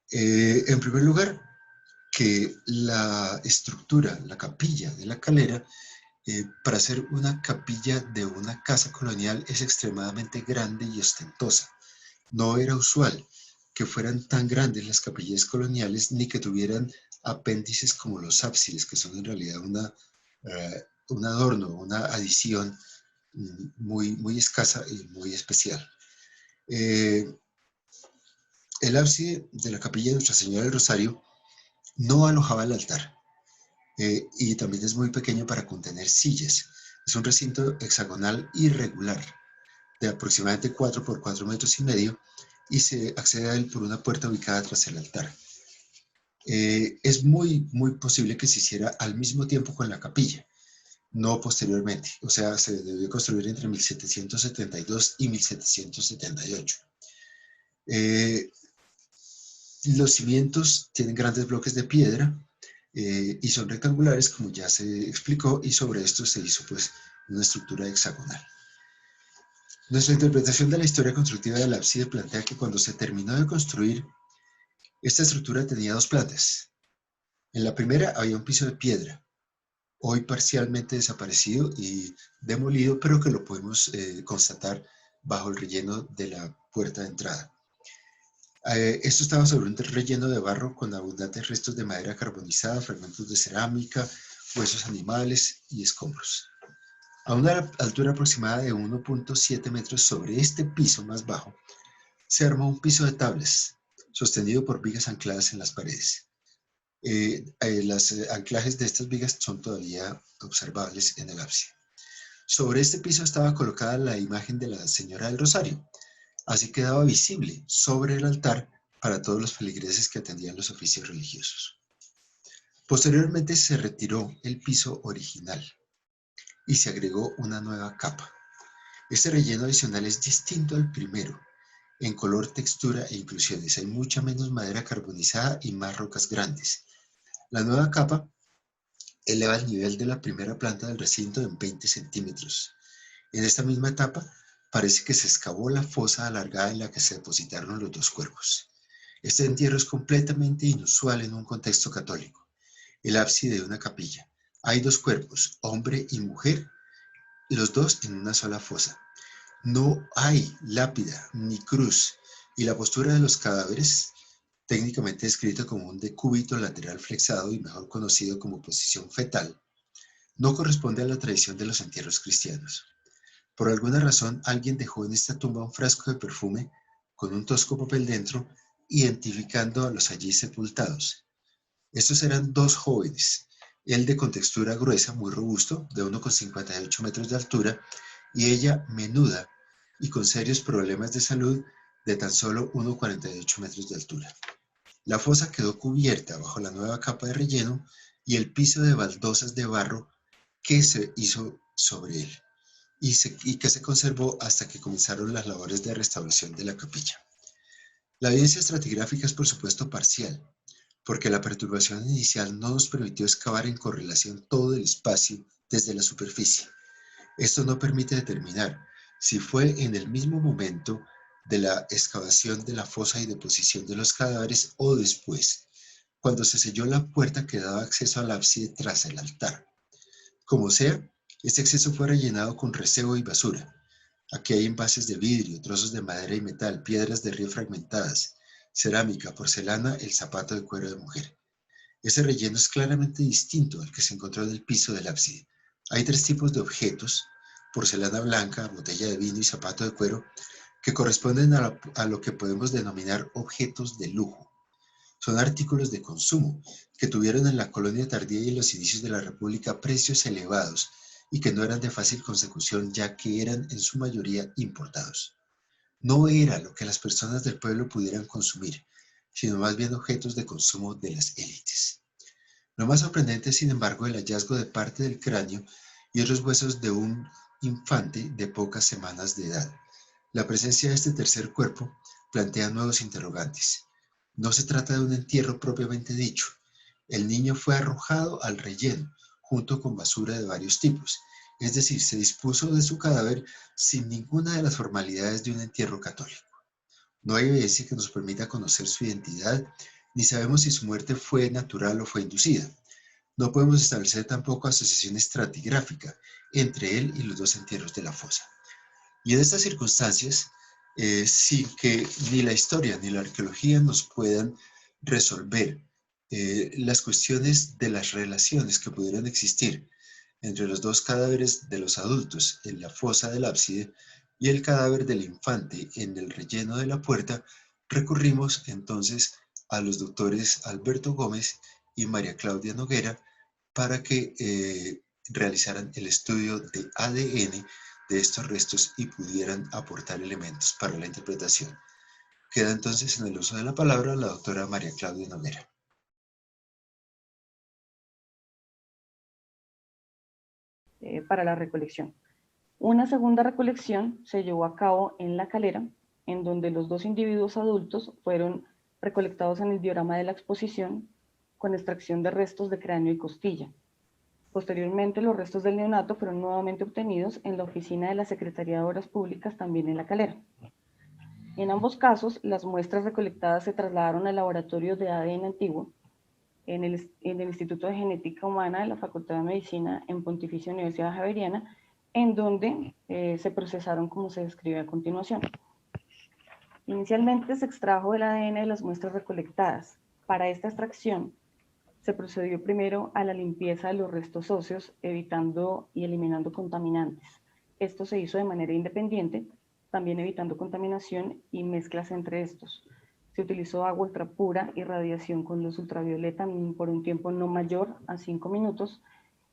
Speaker 2: En primer lugar, que la estructura, la capilla de la Calera, para ser una capilla de una casa colonial, es extremadamente grande y ostentosa. No era usual que fueran tan grandes las capillas coloniales, ni que tuvieran apéndices como los ábsides, que son en realidad un adorno, una adición muy escasa y muy especial. El ábside de la capilla de Nuestra Señora del Rosario no alojaba el altar, y también es muy pequeño para contener sillas. Es un recinto hexagonal irregular de aproximadamente 4 por 4 metros y medio, y se accede a él por una puerta ubicada tras el altar. Es muy posible que se hiciera al mismo tiempo con la capilla, no posteriormente. O sea, se debió construir entre 1772 y 1778. Los cimientos tienen grandes bloques de piedra y son rectangulares, como ya se explicó, y sobre esto se hizo pues una estructura hexagonal. Nuestra interpretación de la historia constructiva del ábside plantea que cuando se terminó de construir, esta estructura tenía dos plantas. En la primera había un piso de piedra, hoy parcialmente desaparecido y demolido, pero que lo podemos constatar bajo el relleno de la puerta de entrada. Esto estaba sobre un relleno de barro con abundantes restos de madera carbonizada, fragmentos de cerámica, huesos animales y escombros. A una altura aproximada de 1.7 metros sobre este piso más bajo, se armó un piso de tablas, sostenido por vigas ancladas en las paredes. Los anclajes de estas vigas son todavía observables en el ábside. Sobre este piso estaba colocada la imagen de la Señora del Rosario. Así quedaba visible sobre el altar para todos los feligreses que atendían los oficios religiosos. Posteriormente se retiró el piso original y se agregó una nueva capa. Este relleno adicional es distinto al primero en color, textura e inclusiones. Hay mucha menos madera carbonizada y más rocas grandes. La nueva capa eleva el nivel de la primera planta del recinto en 20 centímetros. En esta misma etapa parece que se excavó la fosa alargada en la que se depositaron los dos cuerpos. Este entierro es completamente inusual en un contexto católico. El ábside de una capilla. Hay dos cuerpos, hombre y mujer, los dos en una sola fosa. No hay lápida ni cruz, y la postura de los cadáveres, técnicamente descrito como un decúbito lateral flexado y mejor conocido como posición fetal, no corresponde a la tradición de los entierros cristianos. Por alguna razón, alguien dejó en esta tumba un frasco de perfume con un tosco papel dentro, identificando a los allí sepultados. Estos eran dos jóvenes, él de contextura gruesa, muy robusto, de 1,58 metros de altura, y ella menuda y con serios problemas de salud, de tan solo 1,48 metros de altura. La fosa quedó cubierta bajo la nueva capa de relleno y el piso de baldosas de barro que se hizo sobre él, y que se conservó hasta que comenzaron las labores de restauración de la capilla. La evidencia estratigráfica es por supuesto parcial, porque la perturbación inicial no nos permitió excavar en correlación todo el espacio desde la superficie. Esto no permite determinar si fue en el mismo momento de la excavación de la fosa y deposición de los cadáveres o después, cuando se selló la puerta que daba acceso al ábside tras el altar. Como sea, este acceso fue rellenado con resebo y basura. Aquí hay envases de vidrio, trozos de madera y metal, piedras de río fragmentadas, cerámica, porcelana, el zapato de cuero de mujer. Ese relleno es claramente distinto al que se encontró en el piso del ábside. Hay 3 tipos de objetos: porcelana blanca, botella de vino y zapato de cuero, que corresponden a lo que podemos denominar objetos de lujo. Son artículos de consumo que tuvieron en la colonia tardía y en los inicios de la República precios elevados y que no eran de fácil consecución, ya que eran en su mayoría importados. No era lo que las personas del pueblo pudieran consumir, sino más bien objetos de consumo de las élites. Lo más sorprendente es, sin embargo, el hallazgo de parte del cráneo y otros huesos de un infante de pocas semanas de edad. La presencia de este tercer cuerpo plantea nuevos interrogantes. No se trata de un entierro propiamente dicho. El niño fue arrojado al relleno, junto con basura de varios tipos, es decir, se dispuso de su cadáver sin ninguna de las formalidades de un entierro católico. No hay evidencia que nos permita conocer su identidad, ni sabemos si su muerte fue natural o fue inducida. No podemos establecer tampoco asociación estratigráfica entre él y los 2 entierros de la fosa. Y en estas circunstancias, sin que ni la historia ni la arqueología nos puedan resolver las cuestiones de las relaciones que pudieran existir entre los 2 cadáveres de los adultos en la fosa del ábside y el cadáver del infante en el relleno de la puerta, recurrimos entonces a los doctores Alberto Gómez y María Claudia Noguera para que realizaran el estudio de ADN de estos restos y pudieran aportar elementos para la interpretación. Queda entonces en el uso de la palabra la doctora María Claudia Noguera.
Speaker 3: Para la recolección. Una segunda recolección se llevó a cabo en La Calera, en donde los 2 individuos adultos fueron recolectados en el diorama de la exposición con extracción de restos de cráneo y costilla. Posteriormente, los restos del neonato fueron nuevamente obtenidos en la oficina de la Secretaría de Obras Públicas, también en La Calera. En ambos casos, las muestras recolectadas se trasladaron al laboratorio de ADN antiguo en el Instituto de Genética Humana de la Facultad de Medicina en Pontificia Universidad Javeriana, en donde se procesaron como se describe a continuación. Inicialmente se extrajo el ADN de las muestras recolectadas. Para esta extracción se procedió primero a la limpieza de los restos óseos, evitando y eliminando contaminantes. Esto se hizo de manera independiente, también evitando contaminación y mezclas entre estos. Se utilizó agua ultrapura y radiación con luz ultravioleta por un tiempo no mayor a 5 minutos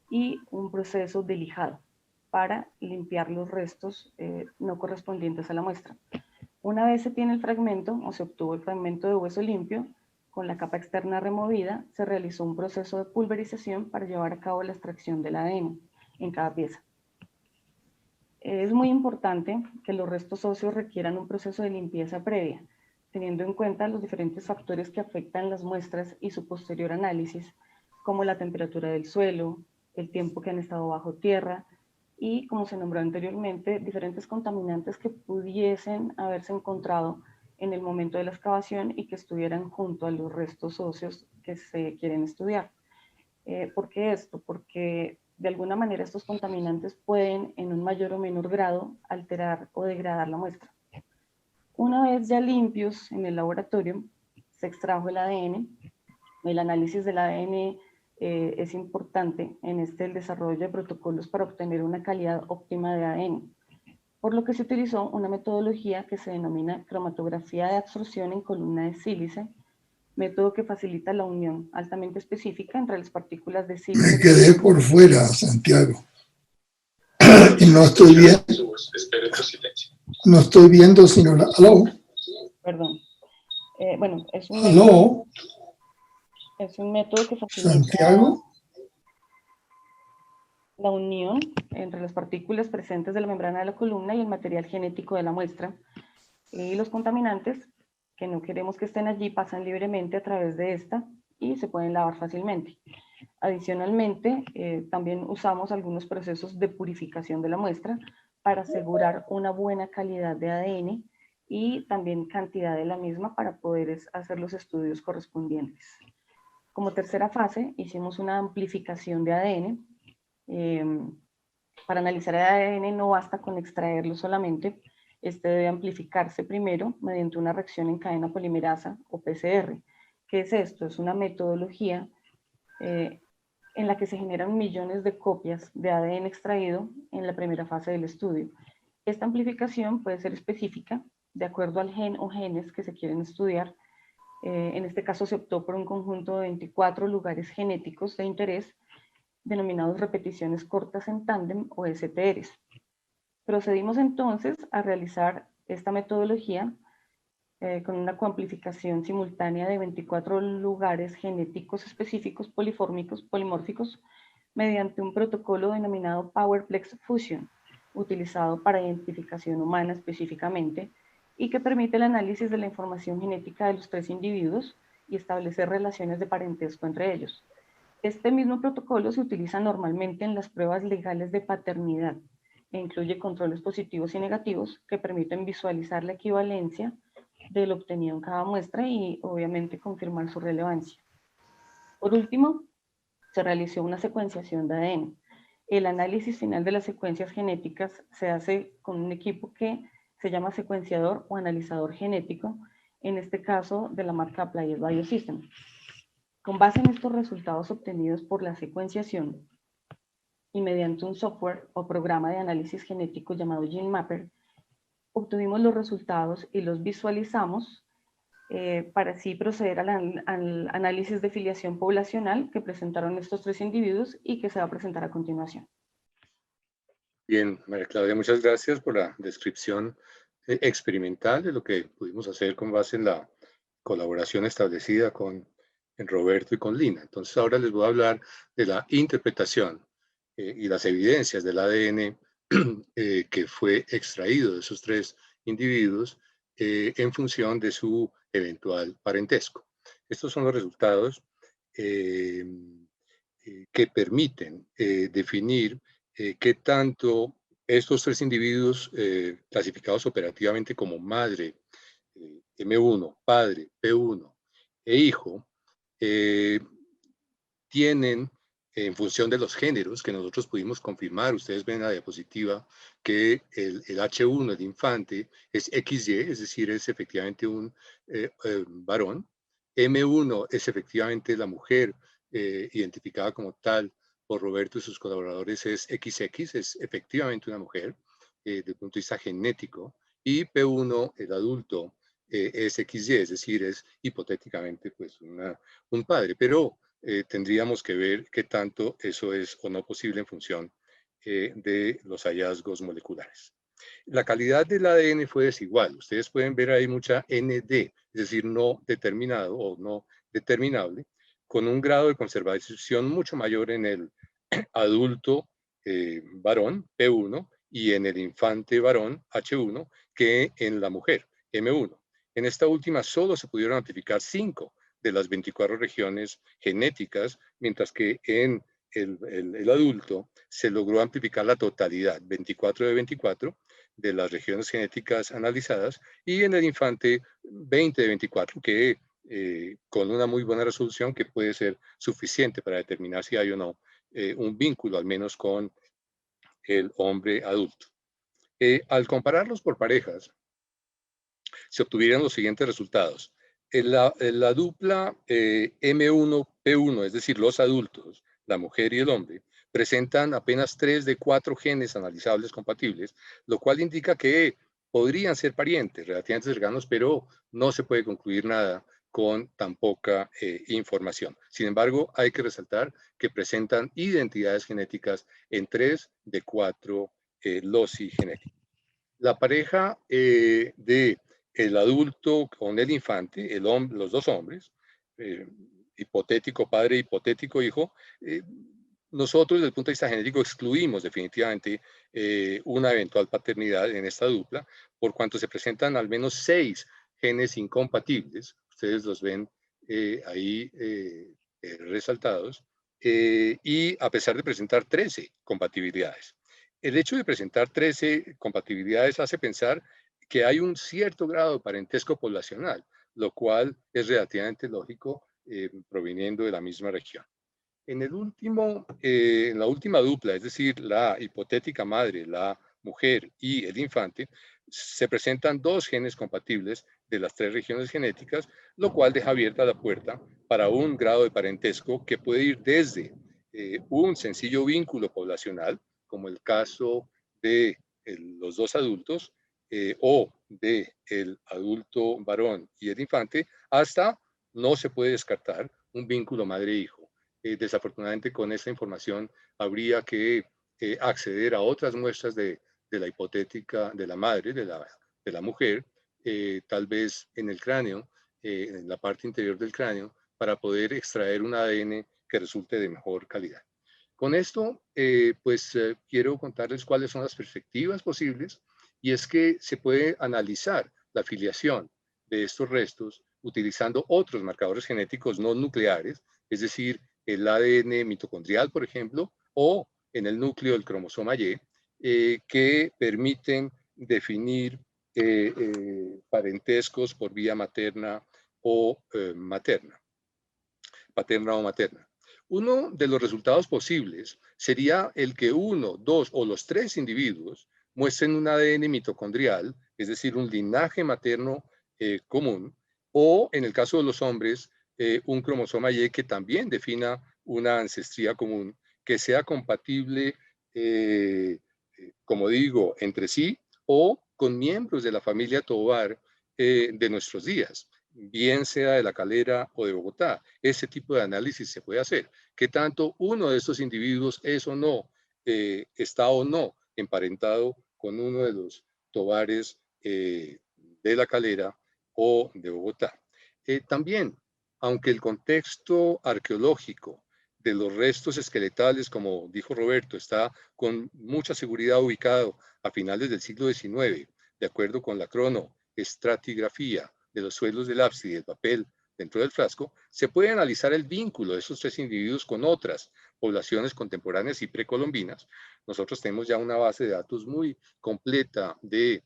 Speaker 3: y un proceso de lijado para limpiar los restos no correspondientes a la muestra. Una vez se tiene el fragmento o se obtuvo el fragmento de hueso limpio, con la capa externa removida, se realizó un proceso de pulverización para llevar a cabo la extracción del ADN en cada pieza. Es muy importante que los restos óseos requieran un proceso de limpieza previa, teniendo en cuenta los diferentes factores que afectan las muestras y su posterior análisis, como la temperatura del suelo, el tiempo que han estado bajo tierra y, como se nombró anteriormente, diferentes contaminantes que pudiesen haberse encontrado en el momento de la excavación y que estuvieran junto a los restos óseos que se quieren estudiar. ¿Por qué esto? Porque de alguna manera estos contaminantes pueden en un mayor o menor grado alterar o degradar la muestra. Una vez ya limpios en el laboratorio, se extrajo el ADN. El análisis del ADN es importante en el desarrollo de protocolos para obtener una calidad óptima de ADN, por lo que se utilizó una metodología que se denomina cromatografía de absorción en columna de sílice, método que facilita la unión altamente específica entre las partículas de sílice.
Speaker 5: Me quedé por fuera, Santiago. Y no estoy viendo. No estoy viendo, sino la... ¿Aló?
Speaker 3: Perdón. Bueno, es un
Speaker 5: ¿Aló?
Speaker 3: Es un método que facilita
Speaker 5: Santiago.
Speaker 3: la unión entre las partículas presentes de la membrana de la columna y el material genético de la muestra. Y los contaminantes, que no queremos que estén allí, pasan libremente a través de esta y se pueden lavar fácilmente. Adicionalmente, también usamos algunos procesos de purificación de la muestra para asegurar una buena calidad de ADN y también cantidad de la misma para poder hacer los estudios correspondientes. Como tercera fase, hicimos una amplificación de ADN. Para analizar el ADN no basta con extraerlo solamente, este debe amplificarse primero mediante una reacción en cadena polimerasa o PCR. ¿Qué es esto? Es una metodología en la que se generan millones de copias de ADN extraído en la primera fase del estudio. Esta amplificación puede ser específica de acuerdo al gen o genes que se quieren estudiar. En este caso se optó por un conjunto de 24 lugares genéticos de interés denominados repeticiones cortas en tándem o STRs. Procedimos entonces a realizar esta metodología con una coamplificación simultánea de 24 lugares genéticos específicos polimórficos mediante un protocolo denominado PowerPlex Fusion, utilizado para identificación humana específicamente y que permite el análisis de la información genética de los 3 individuos y establecer relaciones de parentesco entre ellos. Este mismo protocolo se utiliza normalmente en las pruebas legales de paternidad e incluye controles positivos y negativos que permiten visualizar la equivalencia de lo obtenido en cada muestra y obviamente confirmar su relevancia. Por último, se realizó una secuenciación de ADN. El análisis final de las secuencias genéticas se hace con un equipo que se llama secuenciador o analizador genético, en este caso de la marca Applied Biosystems. Con base en estos resultados obtenidos por la secuenciación y mediante un software o programa de análisis genético llamado GenMapper, obtuvimos los resultados y los visualizamos para así proceder al análisis de filiación poblacional que presentaron estos 3 individuos y que se va a presentar a continuación.
Speaker 6: Bien, María Claudia, muchas gracias por la descripción experimental de lo que pudimos hacer con base en la colaboración establecida con Roberto y con Lina. Entonces ahora les voy a hablar de la interpretación y las evidencias del ADN que fue extraído de esos 3 individuos en función de su eventual parentesco. Estos son los resultados que permiten definir qué tanto estos 3 individuos clasificados operativamente como madre, M1, padre, P1 e hijo, tienen en función de los géneros que nosotros pudimos confirmar. Ustedes ven en la diapositiva que el H1, el infante, es XY, es decir, es efectivamente un varón. M1 es efectivamente la mujer identificada como tal por Roberto y sus colaboradores, es XX, es efectivamente una mujer desde el punto de vista genético. Y P1, el adulto, es XY, es decir, es hipotéticamente pues un padre. Pero tendríamos que ver qué tanto eso es o no posible en función de los hallazgos moleculares. La calidad del ADN fue desigual. Ustedes pueden ver ahí mucha ND, es decir, no determinado o no determinable, con un grado de conservación mucho mayor en el adulto varón, P1, y en el infante varón, H1, que en la mujer, M1. En esta última solo se pudieron notificar 5 de las 24 regiones genéticas, mientras que en el adulto se logró amplificar la totalidad, 24 de 24 de las regiones genéticas analizadas, y en el infante 20 de 24, que con una muy buena resolución que puede ser suficiente para determinar si hay o no un vínculo, al menos con el hombre adulto. Al compararlos por parejas, se obtuvieron los siguientes resultados. La dupla M1-P1, es decir, los adultos, la mujer y el hombre, presentan apenas 3 de 4 genes analizables compatibles, lo cual indica que podrían ser parientes relativamente cercanos, pero no se puede concluir nada con tan poca información. Sin embargo, hay que resaltar que presentan identidades genéticas en 3 de 4 loci genéticos. La pareja de el adulto con el infante, los 2 hombres, hipotético padre, hipotético hijo, nosotros desde el punto de vista genético excluimos definitivamente una eventual paternidad en esta dupla, por cuanto se presentan al menos 6 genes incompatibles. Ustedes los ven ahí resaltados, y a pesar de presentar 13 compatibilidades. El hecho de presentar 13 compatibilidades hace pensar que hay un cierto grado de parentesco poblacional, lo cual es relativamente lógico proviniendo de la misma región. En la última dupla, es decir, la hipotética madre, la mujer y el infante, se presentan 2 genes compatibles de las 3 regiones genéticas, lo cual deja abierta la puerta para un grado de parentesco que puede ir desde un sencillo vínculo poblacional, como el caso de los 2 adultos, o de el adulto varón y el infante, hasta no se puede descartar un vínculo madre-hijo. Desafortunadamente, con esta información habría que acceder a otras muestras de la hipotética de la madre, de la mujer, tal vez en el cráneo, en la parte interior del cráneo, para poder extraer un ADN que resulte de mejor calidad. Con esto, quiero contarles cuáles son las perspectivas posibles, y es que se puede analizar la filiación de estos restos utilizando otros marcadores genéticos no nucleares, es decir, el ADN mitocondrial, por ejemplo, o en el núcleo del cromosoma Y, que permiten definir parentescos por vía materna o materna, paterna o materna. Uno de los resultados posibles sería el que 1, 2 o los 3 individuos muestren un ADN mitocondrial, es decir, un linaje materno común, o en el caso de los hombres, un cromosoma Y que también defina una ancestría común, que sea compatible, como digo, entre sí o con miembros de la familia Tovar de nuestros días, bien sea de La Calera o de Bogotá. Ese tipo de análisis se puede hacer. ¿Qué tanto uno de estos individuos es o no, está o no emparentado con uno de los Tovares de La Calera o de Bogotá? También, aunque el contexto arqueológico de los restos esqueletales, como dijo Roberto, está con mucha seguridad ubicado a finales del siglo XIX, de acuerdo con la cronoestratigrafía de los suelos del ábside y el papel dentro del frasco, se puede analizar el vínculo de esos 3 individuos con otras poblaciones contemporáneas y precolombinas. Nosotros tenemos ya una base de datos muy completa de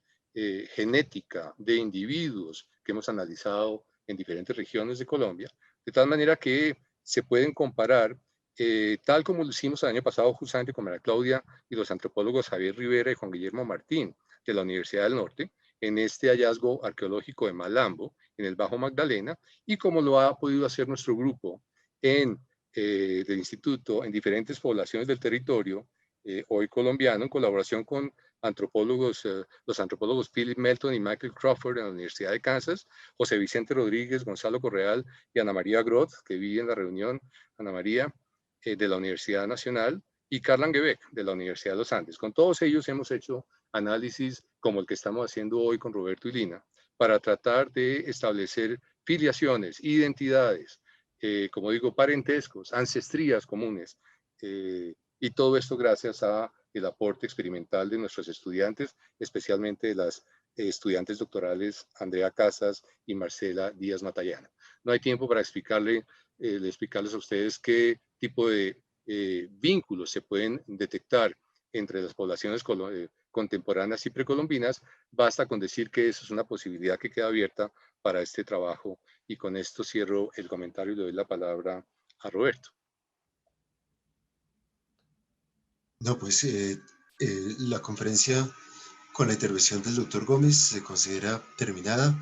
Speaker 6: genética de individuos que hemos analizado en diferentes regiones de Colombia, de tal manera que se pueden comparar, tal como lo hicimos el año pasado justamente con María Claudia y los antropólogos Javier Rivera y Juan Guillermo Martín de la Universidad del Norte, en este hallazgo arqueológico de Malambo, en el Bajo Magdalena, y como lo ha podido hacer nuestro grupo del instituto en diferentes poblaciones del territorio, hoy colombiano, en colaboración con antropólogos, los antropólogos Philip Melton y Michael Crawford en la Universidad de Kansas, José Vicente Rodríguez, Gonzalo Correal y Ana María Groth, que vi en la reunión, Ana María, de la Universidad Nacional, y Carlan Gebeck, de la Universidad de los Andes. Con todos ellos hemos hecho análisis como el que estamos haciendo hoy con Roberto y Lina, para tratar de establecer filiaciones, identidades, como digo, parentescos, ancestrías comunes, y todo esto gracias a el aporte experimental de nuestros estudiantes, especialmente de las estudiantes doctorales Andrea Casas y Marcela Díaz Matallana. No hay tiempo para explicarles a ustedes qué tipo de vínculos se pueden detectar entre las poblaciones contemporáneas y precolombinas. Basta con decir que eso es una posibilidad que queda abierta para este trabajo, y con esto cierro el comentario y le doy la palabra a Roberto.
Speaker 2: No, pues la conferencia con la intervención del doctor Gómez se considera terminada.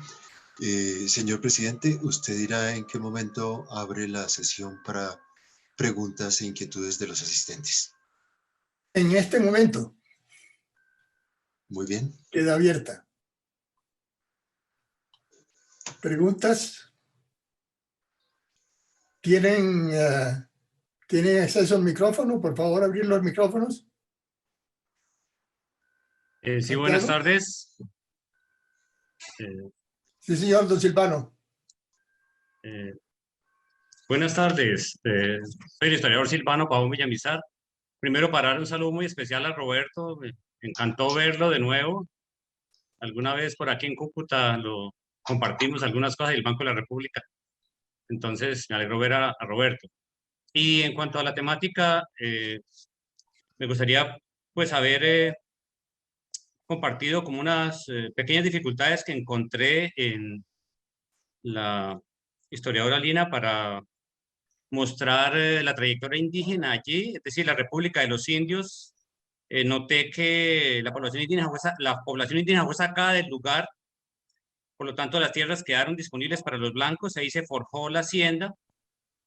Speaker 2: Señor presidente, usted dirá en qué momento abre la sesión para preguntas e inquietudes de los asistentes.
Speaker 5: En este momento.
Speaker 2: Muy bien.
Speaker 5: Queda abierta. ¿Preguntas? ¿Tienen acceso al micrófono? Por favor, abrir los micrófonos.
Speaker 7: Sí, buenas tardes.
Speaker 5: Sí, señor Don Silvano.
Speaker 7: Buenas tardes. Soy el historiador Silvano Pavón Villamizar. Primero, para dar un saludo muy especial a Roberto. Me encantó verlo de nuevo. Alguna vez por aquí en Cúcuta lo compartimos algunas cosas del Banco de la República. Entonces, me alegro ver a Roberto. Y en cuanto a la temática, me gustaría pues haber compartido como unas pequeñas dificultades que encontré en la historiadora Lina para mostrar la trayectoria indígena allí, es decir, la República de los Indios. Noté que la población indígena fue sacada del lugar, por lo tanto las tierras quedaron disponibles para los blancos, ahí se forjó la hacienda,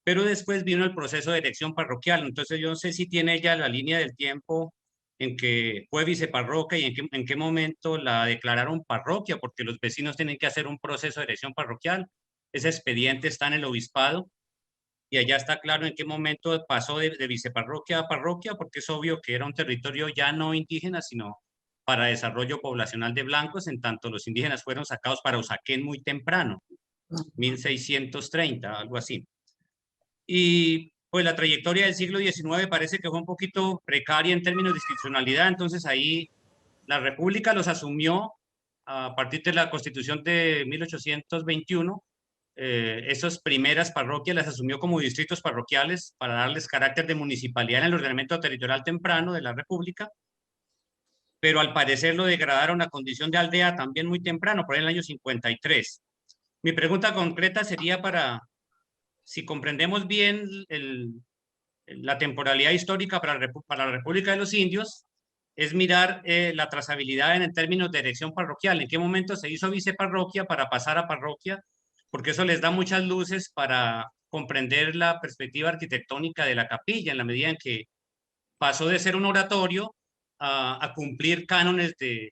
Speaker 7: pero después vino el proceso de elección parroquial. Entonces yo no sé si tiene ella la línea del tiempo en que fue viceparroquia y en qué momento la declararon parroquia, porque los vecinos tienen que hacer un proceso de elección parroquial. Ese expediente está en el obispado y allá está claro en qué momento pasó de viceparroquia a parroquia, porque es obvio que era un territorio ya no indígena, sino para desarrollo poblacional de blancos, en tanto los indígenas fueron sacados para Usaquén muy temprano, 1630, algo así. Y pues la trayectoria del siglo XIX parece que fue un poquito precaria en términos de institucionalidad, entonces ahí la República los asumió a partir de la Constitución de 1821. Esas primeras parroquias las asumió como distritos parroquiales para darles carácter de municipalidad en el ordenamiento territorial temprano de la República, pero al parecer lo degradaron a condición de aldea también muy temprano, por ahí en el año 53. Mi pregunta concreta sería para, si comprendemos bien la temporalidad histórica para la República de los Indios, es mirar la trazabilidad en términos de elección parroquial, en qué momento se hizo viceparroquia para pasar a parroquia, porque eso les da muchas luces para comprender la perspectiva arquitectónica de la capilla, en la medida en que pasó de ser un oratorio a cumplir cánones de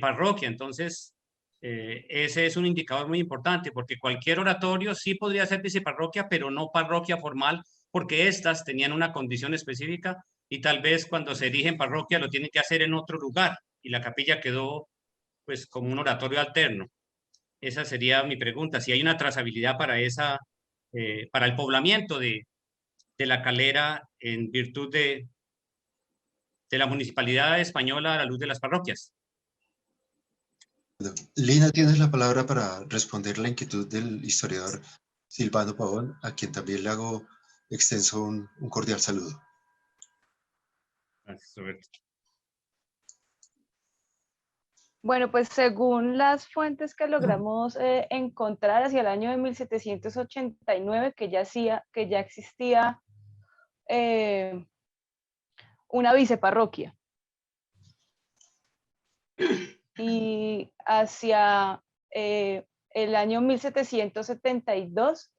Speaker 7: parroquia. Entonces, ese es un indicador muy importante, porque cualquier oratorio sí podría ser viceparroquia, pero no parroquia formal, porque éstas tenían una condición específica y tal vez cuando se erigen parroquia lo tienen que hacer en otro lugar y la capilla quedó pues como un oratorio alterno. Esa sería mi pregunta, si hay una trazabilidad para para el poblamiento de la Calera en virtud de la municipalidad española a la luz de las parroquias.
Speaker 2: Lina, tienes la palabra para responder la inquietud del historiador Silvano Pavón, a quien también le hago extenso un cordial saludo.
Speaker 7: Gracias, Roberto.
Speaker 3: Bueno, pues según las fuentes que logramos encontrar hacia el año de 1789, que ya existía una viceparroquia. Y hacia el año 1772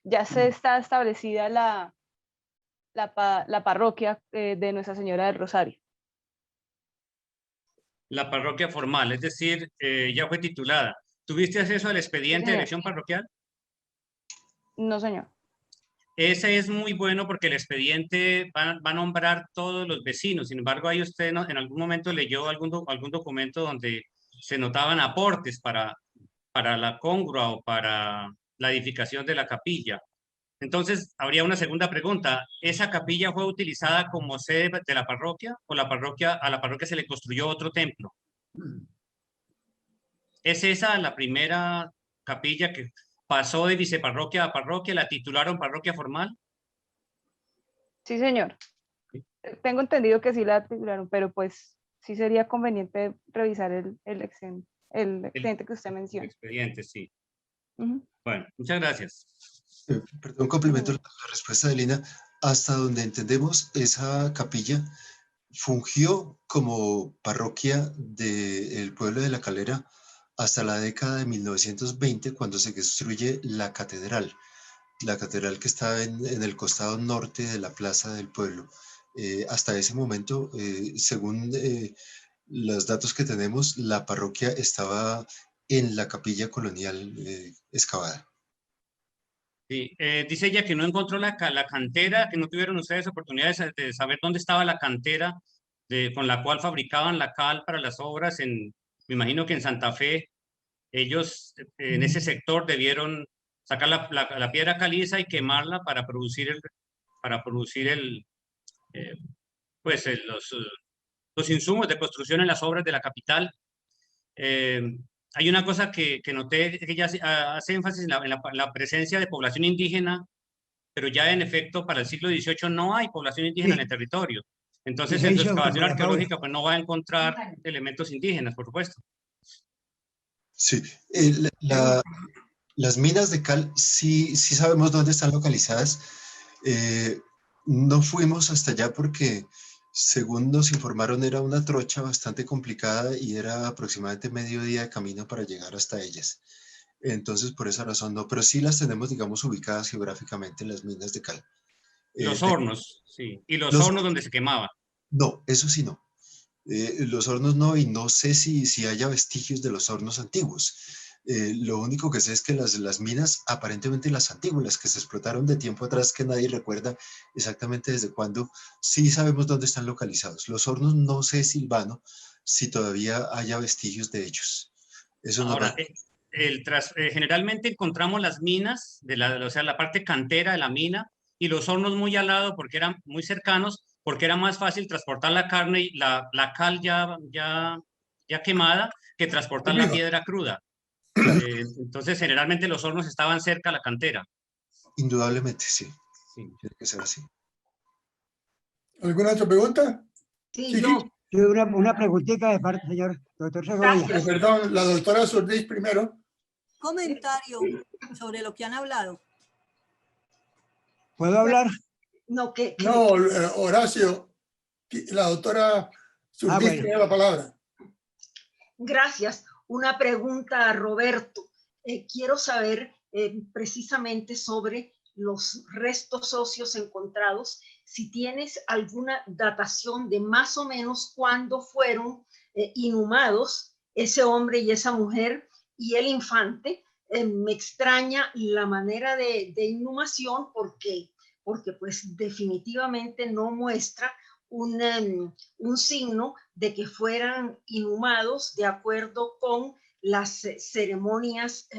Speaker 3: ya se está establecida la parroquia de Nuestra Señora del Rosario.
Speaker 7: La parroquia formal, es decir, ya fue titulada. ¿Tuviste acceso al expediente de elección parroquial?
Speaker 3: No, señor.
Speaker 7: Ese es muy bueno porque el expediente va a nombrar todos los vecinos. Sin embargo, ahí usted en algún momento leyó algún documento donde se notaban aportes para la congrua o para la edificación de la capilla. Entonces, habría una segunda pregunta. ¿Esa capilla fue utilizada como sede de la parroquia o a la parroquia se le construyó otro templo? ¿Es esa la primera capilla que pasó de viceparroquia a parroquia, la titularon parroquia formal?
Speaker 3: Sí, señor. Tengo entendido que sí la titularon, pero pues sí sería conveniente revisar el expediente que usted menciona.
Speaker 7: El expediente, sí.
Speaker 3: Uh-huh.
Speaker 7: Bueno, muchas gracias.
Speaker 2: Perdón, complemento la respuesta de Lina. Hasta donde entendemos, esa capilla fungió como parroquia del pueblo de La Calera hasta la década de 1920, cuando se construye la catedral que está en el costado norte de la plaza del pueblo. Hasta ese momento, según los datos que tenemos, la parroquia estaba en la capilla colonial excavada.
Speaker 7: Sí, dice ella que no encontró la cantera, que no tuvieron ustedes oportunidades de saber dónde estaba la cantera con la cual fabricaban la cal para las obras. Me imagino que en Santa Fe, ellos en ese sector debieron sacar la piedra caliza y quemarla para producir los insumos de construcción en las obras de la capital. hay una cosa que noté, que ella hace énfasis en la presencia de población indígena, pero ya en efecto para el siglo XVIII no hay población indígena en el territorio. Entonces en su excavación arqueológica pues no va a encontrar elementos indígenas, por supuesto.
Speaker 2: Sí, las minas de cal sí sabemos dónde están localizadas. No fuimos hasta allá porque, según nos informaron, era una trocha bastante complicada y era aproximadamente medio día de camino para llegar hasta ellas. Entonces, por esa razón no, pero sí las tenemos, digamos, ubicadas geográficamente, las minas de cal.
Speaker 7: Los hornos, sí, y los hornos donde se quemaba.
Speaker 2: No, eso sí no. Los hornos no, y no sé si haya vestigios de los hornos antiguos. Lo único que sé es que las minas, aparentemente las antiguas, las que se explotaron de tiempo atrás, que nadie recuerda exactamente desde cuándo, sí sabemos dónde están localizados. Los hornos no sé, Silvano, si todavía haya vestigios de ellos. Eso
Speaker 7: Ahora,
Speaker 2: no.
Speaker 7: generalmente encontramos las minas, o sea, la parte cantera de la mina, y los hornos muy al lado porque eran muy cercanos, porque era más fácil transportar la carne y la cal ya quemada que transportar la piedra cruda. Entonces, generalmente los hornos estaban cerca a la cantera.
Speaker 2: Indudablemente, sí.
Speaker 7: Sí.
Speaker 2: Tiene que ser así.
Speaker 5: ¿Alguna otra pregunta?
Speaker 8: Sí, yo una preguntita de parte del señor doctor Segovia.
Speaker 5: Perdón, la doctora Sordís primero.
Speaker 9: Comentario sobre lo que han hablado.
Speaker 8: ¿Puedo hablar?
Speaker 9: No,
Speaker 5: Horacio, la doctora Sordís tiene la palabra.
Speaker 9: Gracias. Una pregunta a Roberto. Quiero saber precisamente sobre los restos óseos encontrados, si tienes alguna datación de más o menos cuándo fueron inhumados ese hombre y esa mujer y el infante. Me extraña la manera de inhumación porque pues definitivamente no muestra un signo de que fueran inhumados de acuerdo con las ceremonias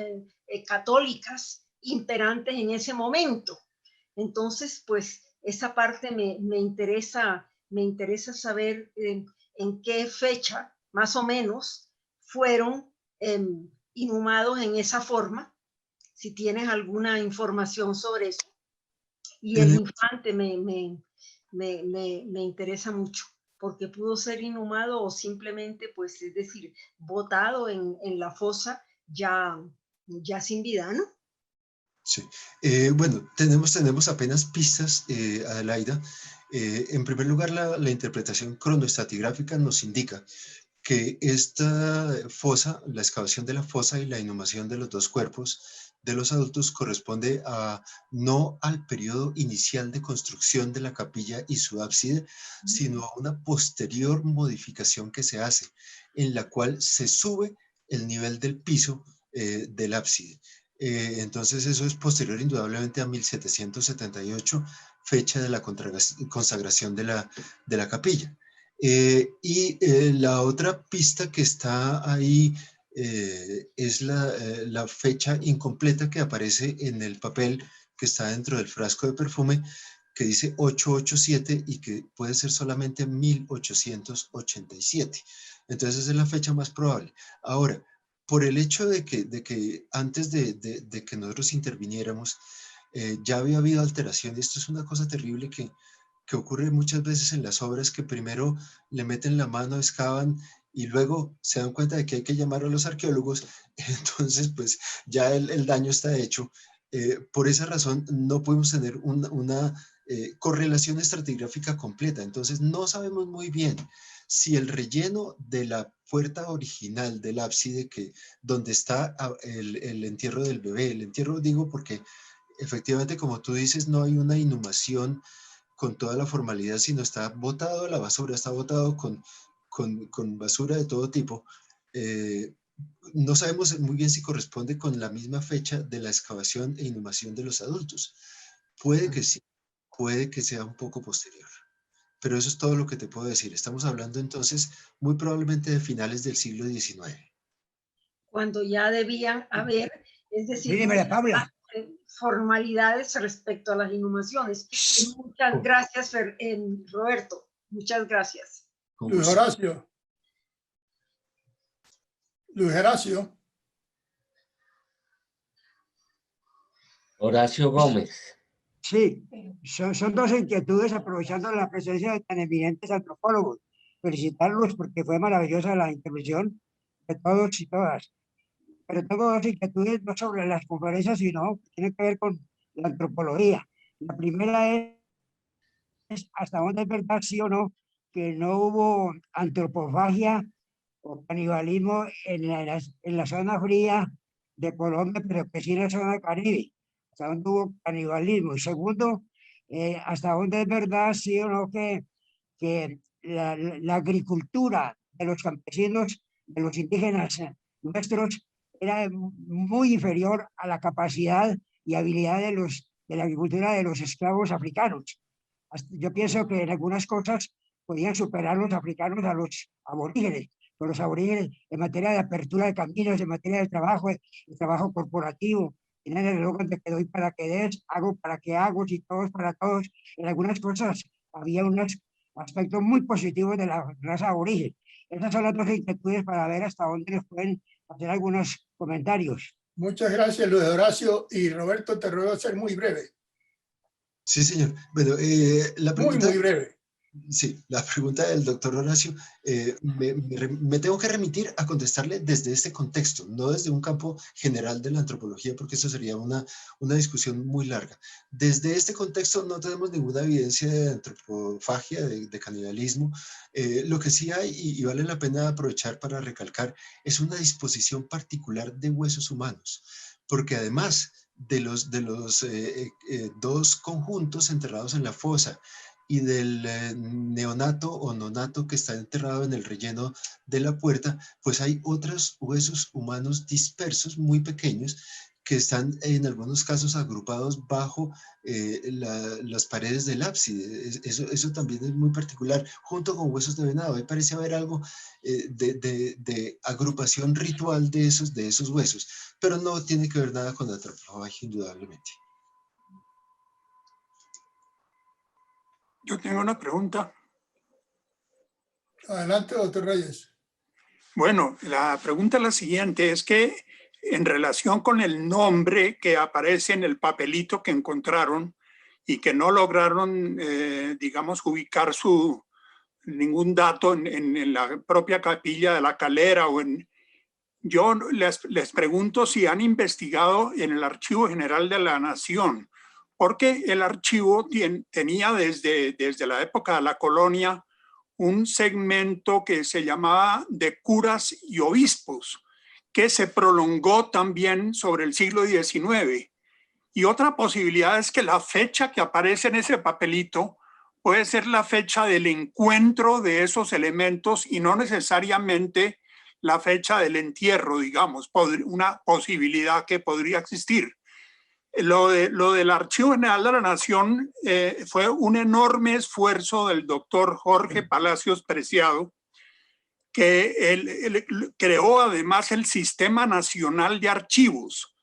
Speaker 9: católicas imperantes en ese momento. Entonces, pues esa parte me interesa saber en qué fecha más o menos fueron inhumados en esa forma, si tienes alguna información sobre eso. Y el infante me interesa mucho, porque pudo ser inhumado o simplemente, pues, es decir, botado en la fosa ya sin vida, ¿no?
Speaker 2: Sí. Bueno, tenemos apenas pistas, Adelaida. En primer lugar, la interpretación cronoestratigráfica nos indica que esta fosa, la excavación de la fosa y la inhumación de los dos cuerpos de los adultos corresponde no al periodo inicial de construcción de la capilla y su ábside, sino a una posterior modificación que se hace, en la cual se sube el nivel del piso del ábside. Entonces eso es posterior indudablemente a 1778, fecha de la consagración de la capilla. La otra pista que está ahí es la fecha incompleta que aparece en el papel que está dentro del frasco de perfume, que dice 887 y que puede ser solamente 1887. Entonces esa es la fecha más probable. Ahora, por el hecho de que antes de que nosotros interviniéramos, ya había habido alteración, y esto es una cosa terrible que ocurre muchas veces en las obras, que primero le meten la mano, excavan, y luego se dan cuenta de que hay que llamar a los arqueólogos, entonces pues ya el daño está hecho. Por esa razón no podemos tener una correlación estratigráfica completa, entonces no sabemos muy bien si el relleno de la puerta original del ábside, donde está el entierro del bebé, el entierro digo porque efectivamente, como tú dices, no hay una inhumación con toda la formalidad, sino está botado a la basura, está botado con basura de todo tipo. No sabemos muy bien si corresponde con la misma fecha de la excavación e inhumación de los adultos. Puede que sí, puede que sea un poco posterior. Pero eso es todo lo que te puedo decir. Estamos hablando entonces muy probablemente de finales del siglo XIX.
Speaker 9: Cuando ya debían haber, es decir, formalidades respecto a las inhumaciones. Muchas gracias, Roberto. Muchas gracias.
Speaker 5: Luis Horacio.
Speaker 1: Horacio Gómez.
Speaker 8: Sí, son dos inquietudes aprovechando la presencia de tan eminentes antropólogos. Felicitarlos porque fue maravillosa la intervención de todos y todas. Pero tengo dos inquietudes no sobre las conferencias, sino que tienen que ver con la antropología. La primera es hasta dónde es verdad, sí o no, que no hubo antropofagia o canibalismo en la zona fría de Colombia, pero que sí en la zona Caribe. Hasta dónde hubo canibalismo. Y segundo, hasta dónde es verdad, sí o no, que la agricultura de los campesinos, de los indígenas nuestros, era muy inferior a la capacidad y habilidad de la agricultura de los esclavos africanos. Yo pienso que en algunas cosas podían superar los africanos a los aborígenes, pero los aborígenes en materia de apertura de caminos, en materia de trabajo corporativo, en el reloj donde te doy para que des, hago para que hago, y todos para todos. En algunas cosas había unos aspectos muy positivos de la raza aborigen. Esas son las dos inquietudes para ver hasta dónde nos pueden hacer algunos comentarios.
Speaker 5: Muchas gracias, Luis Horacio. Y Roberto, te ruego ser muy breve.
Speaker 2: Sí, señor. Bueno, la pregunta...
Speaker 5: Muy breve.
Speaker 2: Sí, la pregunta del doctor Horacio, me tengo que remitir a contestarle desde este contexto, no desde un campo general de la antropología, porque eso sería una discusión muy larga. Desde este contexto no tenemos ninguna evidencia de antropofagia, de canibalismo. Lo que sí hay, y vale la pena aprovechar para recalcar, es una disposición particular de huesos humanos, porque además de los dos conjuntos enterrados en la fosa, y del neonato o nonato que está enterrado en el relleno de la puerta, pues hay otros huesos humanos dispersos, muy pequeños, que están en algunos casos agrupados bajo las paredes del ábside. Eso también es muy particular, junto con huesos de venado. Ahí parece haber algo de agrupación ritual de esos huesos, pero no tiene que ver nada con la antropofagia, indudablemente.
Speaker 10: Yo tengo una pregunta.
Speaker 5: Adelante, doctor Reyes.
Speaker 10: Bueno, la pregunta es la siguiente, es que en relación con el nombre que aparece en el papelito que encontraron y que no lograron, digamos, ubicar ningún dato en la propia capilla de la Calera yo les pregunto si han investigado en el Archivo General de la Nación, porque el archivo tenía desde la época de la colonia un segmento que se llamaba de curas y obispos, que se prolongó también sobre el siglo XIX. Y otra posibilidad es que la fecha que aparece en ese papelito puede ser la fecha del encuentro de esos elementos y no necesariamente la fecha del entierro, digamos, una posibilidad que podría existir. Lo del Archivo General de la Nación fue un enorme esfuerzo del doctor Jorge Palacios Preciado, que él creó además el Sistema Nacional de Archivos.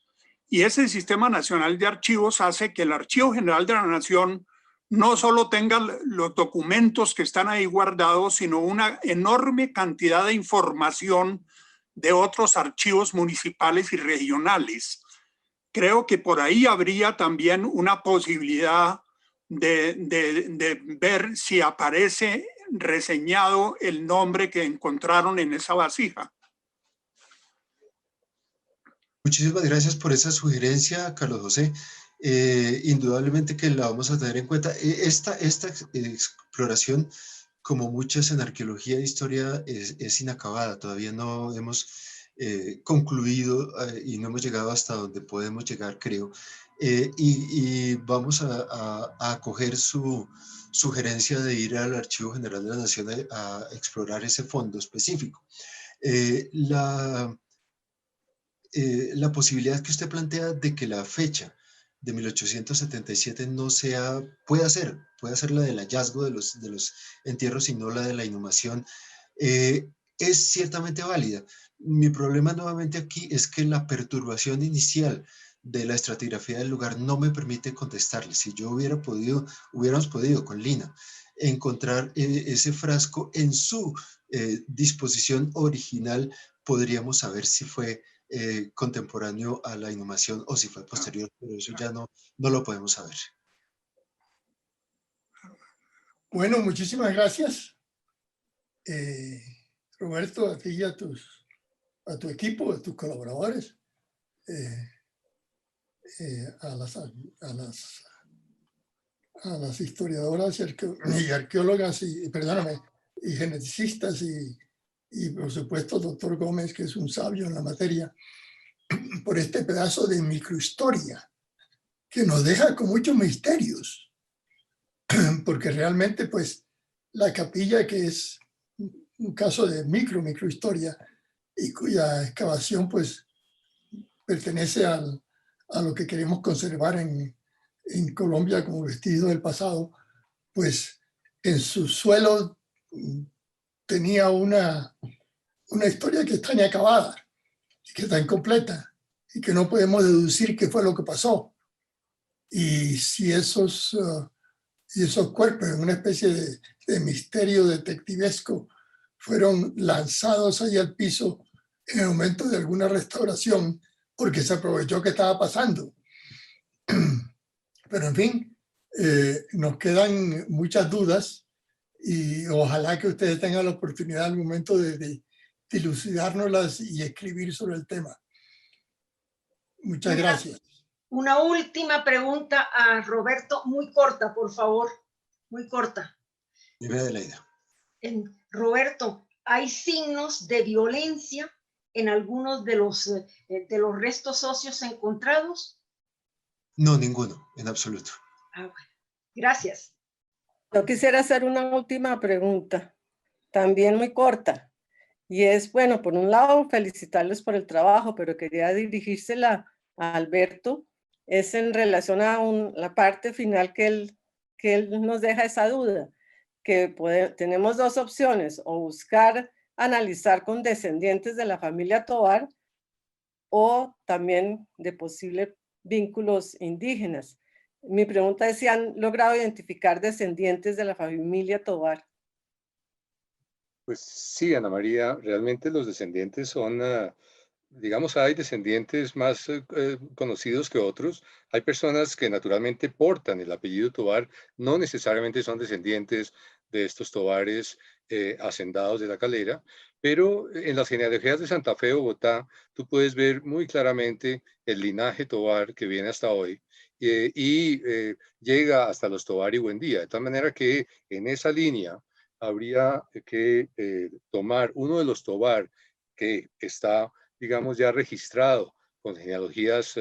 Speaker 10: Y ese Sistema Nacional de Archivos hace que el Archivo General de la Nación no solo tenga los documentos que están ahí guardados, sino una enorme cantidad de información de otros archivos municipales y regionales. Creo que por ahí habría también una posibilidad de ver si aparece reseñado el nombre que encontraron en esa vasija.
Speaker 2: Muchísimas gracias por esa sugerencia, Carlos José. Indudablemente que la vamos a tener en cuenta. Esta exploración, como muchas en arqueología e historia, es inacabada. Todavía no hemos concluido y no hemos llegado hasta donde podemos llegar, creo. Y vamos a acoger su sugerencia de ir al Archivo General de la Nación a explorar ese fondo específico. La posibilidad que usted plantea de que la fecha de 1877 no pueda ser la del hallazgo de los entierros y no la de la inhumación, es ciertamente válida. Mi problema nuevamente aquí es que la perturbación inicial de la estratigrafía del lugar no me permite contestarle. Si yo hubiéramos podido con Lina encontrar ese frasco en su disposición original, podríamos saber si fue contemporáneo a la inhumación o si fue posterior, pero eso ya no lo podemos saber.
Speaker 5: Bueno, muchísimas gracias, Roberto, a ti y a tu equipo, a tus colaboradores, a las historiadoras y arqueólogas y geneticistas y por supuesto al doctor Gómez, que es un sabio en la materia, por este pedazo de microhistoria que nos deja con muchos misterios, porque realmente pues la capilla, que es un caso de microhistoria y cuya excavación pues pertenece a lo que queremos conservar en Colombia como vestigio del pasado, pues en su suelo tenía una historia que está inacabada, que está incompleta y que no podemos deducir qué fue lo que pasó. Y si esos cuerpos, en una especie de misterio detectivesco, fueron lanzados ahí al piso en el momento de alguna restauración porque se aprovechó que estaba pasando. Pero en fin, nos quedan muchas dudas y ojalá que ustedes tengan la oportunidad al momento de dilucidárnoslas y escribir sobre el tema. Muchas gracias.
Speaker 9: Una última pregunta a Roberto, muy corta, por favor, muy corta.
Speaker 2: Dime, Adelaida.
Speaker 9: Roberto, ¿hay signos de violencia en algunos de los restos óseos encontrados?
Speaker 2: No, ninguno, en absoluto.
Speaker 9: Bueno. Gracias.
Speaker 11: Yo quisiera hacer una última pregunta, también muy corta. Y es, bueno, por un lado, felicitarles por el trabajo, pero quería dirigírsela a Alberto. Es en relación a la parte final que él nos deja esa duda, que tenemos dos opciones, o buscar analizar con descendientes de la familia Tovar, o también de posibles vínculos indígenas. Mi pregunta es si han logrado identificar descendientes de la familia Tovar.
Speaker 6: Pues sí, Ana María, realmente los descendientes son, digamos, hay descendientes más conocidos que otros. Hay personas que naturalmente portan el apellido Tovar, no necesariamente son descendientes de estos Tovares hacendados de la Calera, pero en las genealogías de Santa Fe, Bogotá, tú puedes ver muy claramente el linaje Tovar que viene hasta hoy y llega hasta los Tovar y Buendía, de tal manera que en esa línea habría que tomar uno de los Tovar que está, digamos, ya registrado con genealogías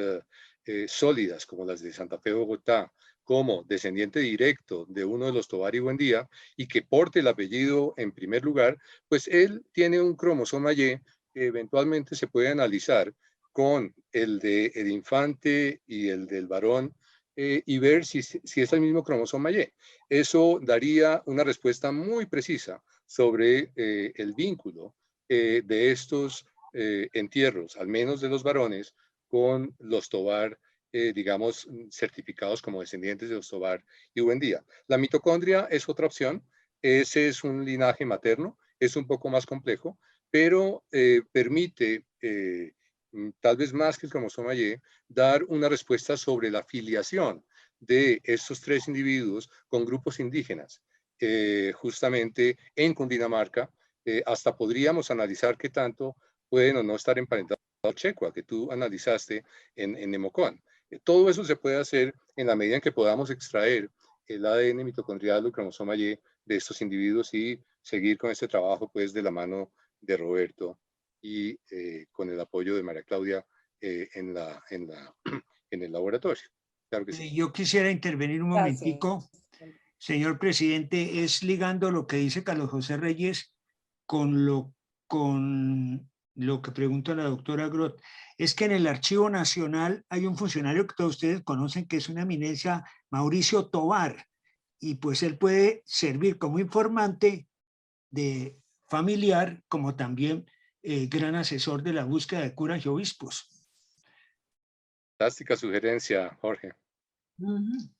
Speaker 6: sólidas, como las de Santa Fe, Bogotá, como descendiente directo de uno de los Tovar y Buendía, y que porte el apellido en primer lugar, pues él tiene un cromosoma Y que eventualmente se puede analizar con el del infante y el del varón, y ver si es el mismo cromosoma Y. Eso daría una respuesta muy precisa sobre el vínculo de estos entierros, al menos de los varones, con los Tovar, digamos, certificados como descendientes de los Tovar y Buendía. La mitocondria es otra opción. Ese es un linaje materno, es un poco más complejo, pero permite tal vez más que el cromosoma Y, dar una respuesta sobre la filiación de estos tres individuos con grupos indígenas, justamente en Cundinamarca. Hasta podríamos analizar qué tanto pueden o no estar emparentados al Checua, que tú analizaste en Nemocón. Todo eso se puede hacer en la medida en que podamos extraer el ADN mitocondrial o el cromosoma Y de estos individuos y seguir con este trabajo pues de la mano de Roberto y con el apoyo de María Claudia en el laboratorio. Claro que sí.
Speaker 8: Yo quisiera intervenir un momentico, señor presidente, es ligando lo que dice Carlos José Reyes con lo que pregunta la doctora Groth. Es que en el Archivo Nacional hay un funcionario que todos ustedes conocen que es una eminencia, Mauricio Tovar, y pues él puede servir como informante de familiar, como también gran asesor de la búsqueda de curas y obispos.
Speaker 6: Fantástica sugerencia, Jorge.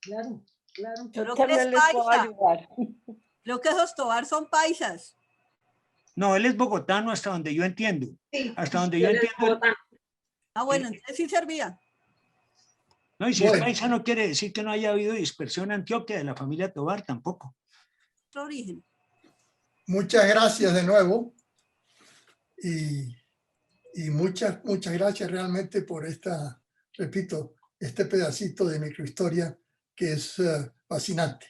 Speaker 9: Claro, claro.
Speaker 11: Yo creo que les puedo ayudar.
Speaker 12: Creo que esos Tovar son paisas.
Speaker 8: No, él es bogotano hasta donde yo entiendo.
Speaker 9: Sí,
Speaker 8: hasta donde yo entiendo.
Speaker 12: Ah, bueno, entonces sí servía.
Speaker 13: No, y si
Speaker 5: Bueno.
Speaker 13: es paisa no quiere decir que no haya habido dispersión en Antioquia de la familia Tobar tampoco.
Speaker 12: Otro origen.
Speaker 5: Muchas gracias de nuevo y muchas gracias realmente por repito, este pedacito de microhistoria que es fascinante.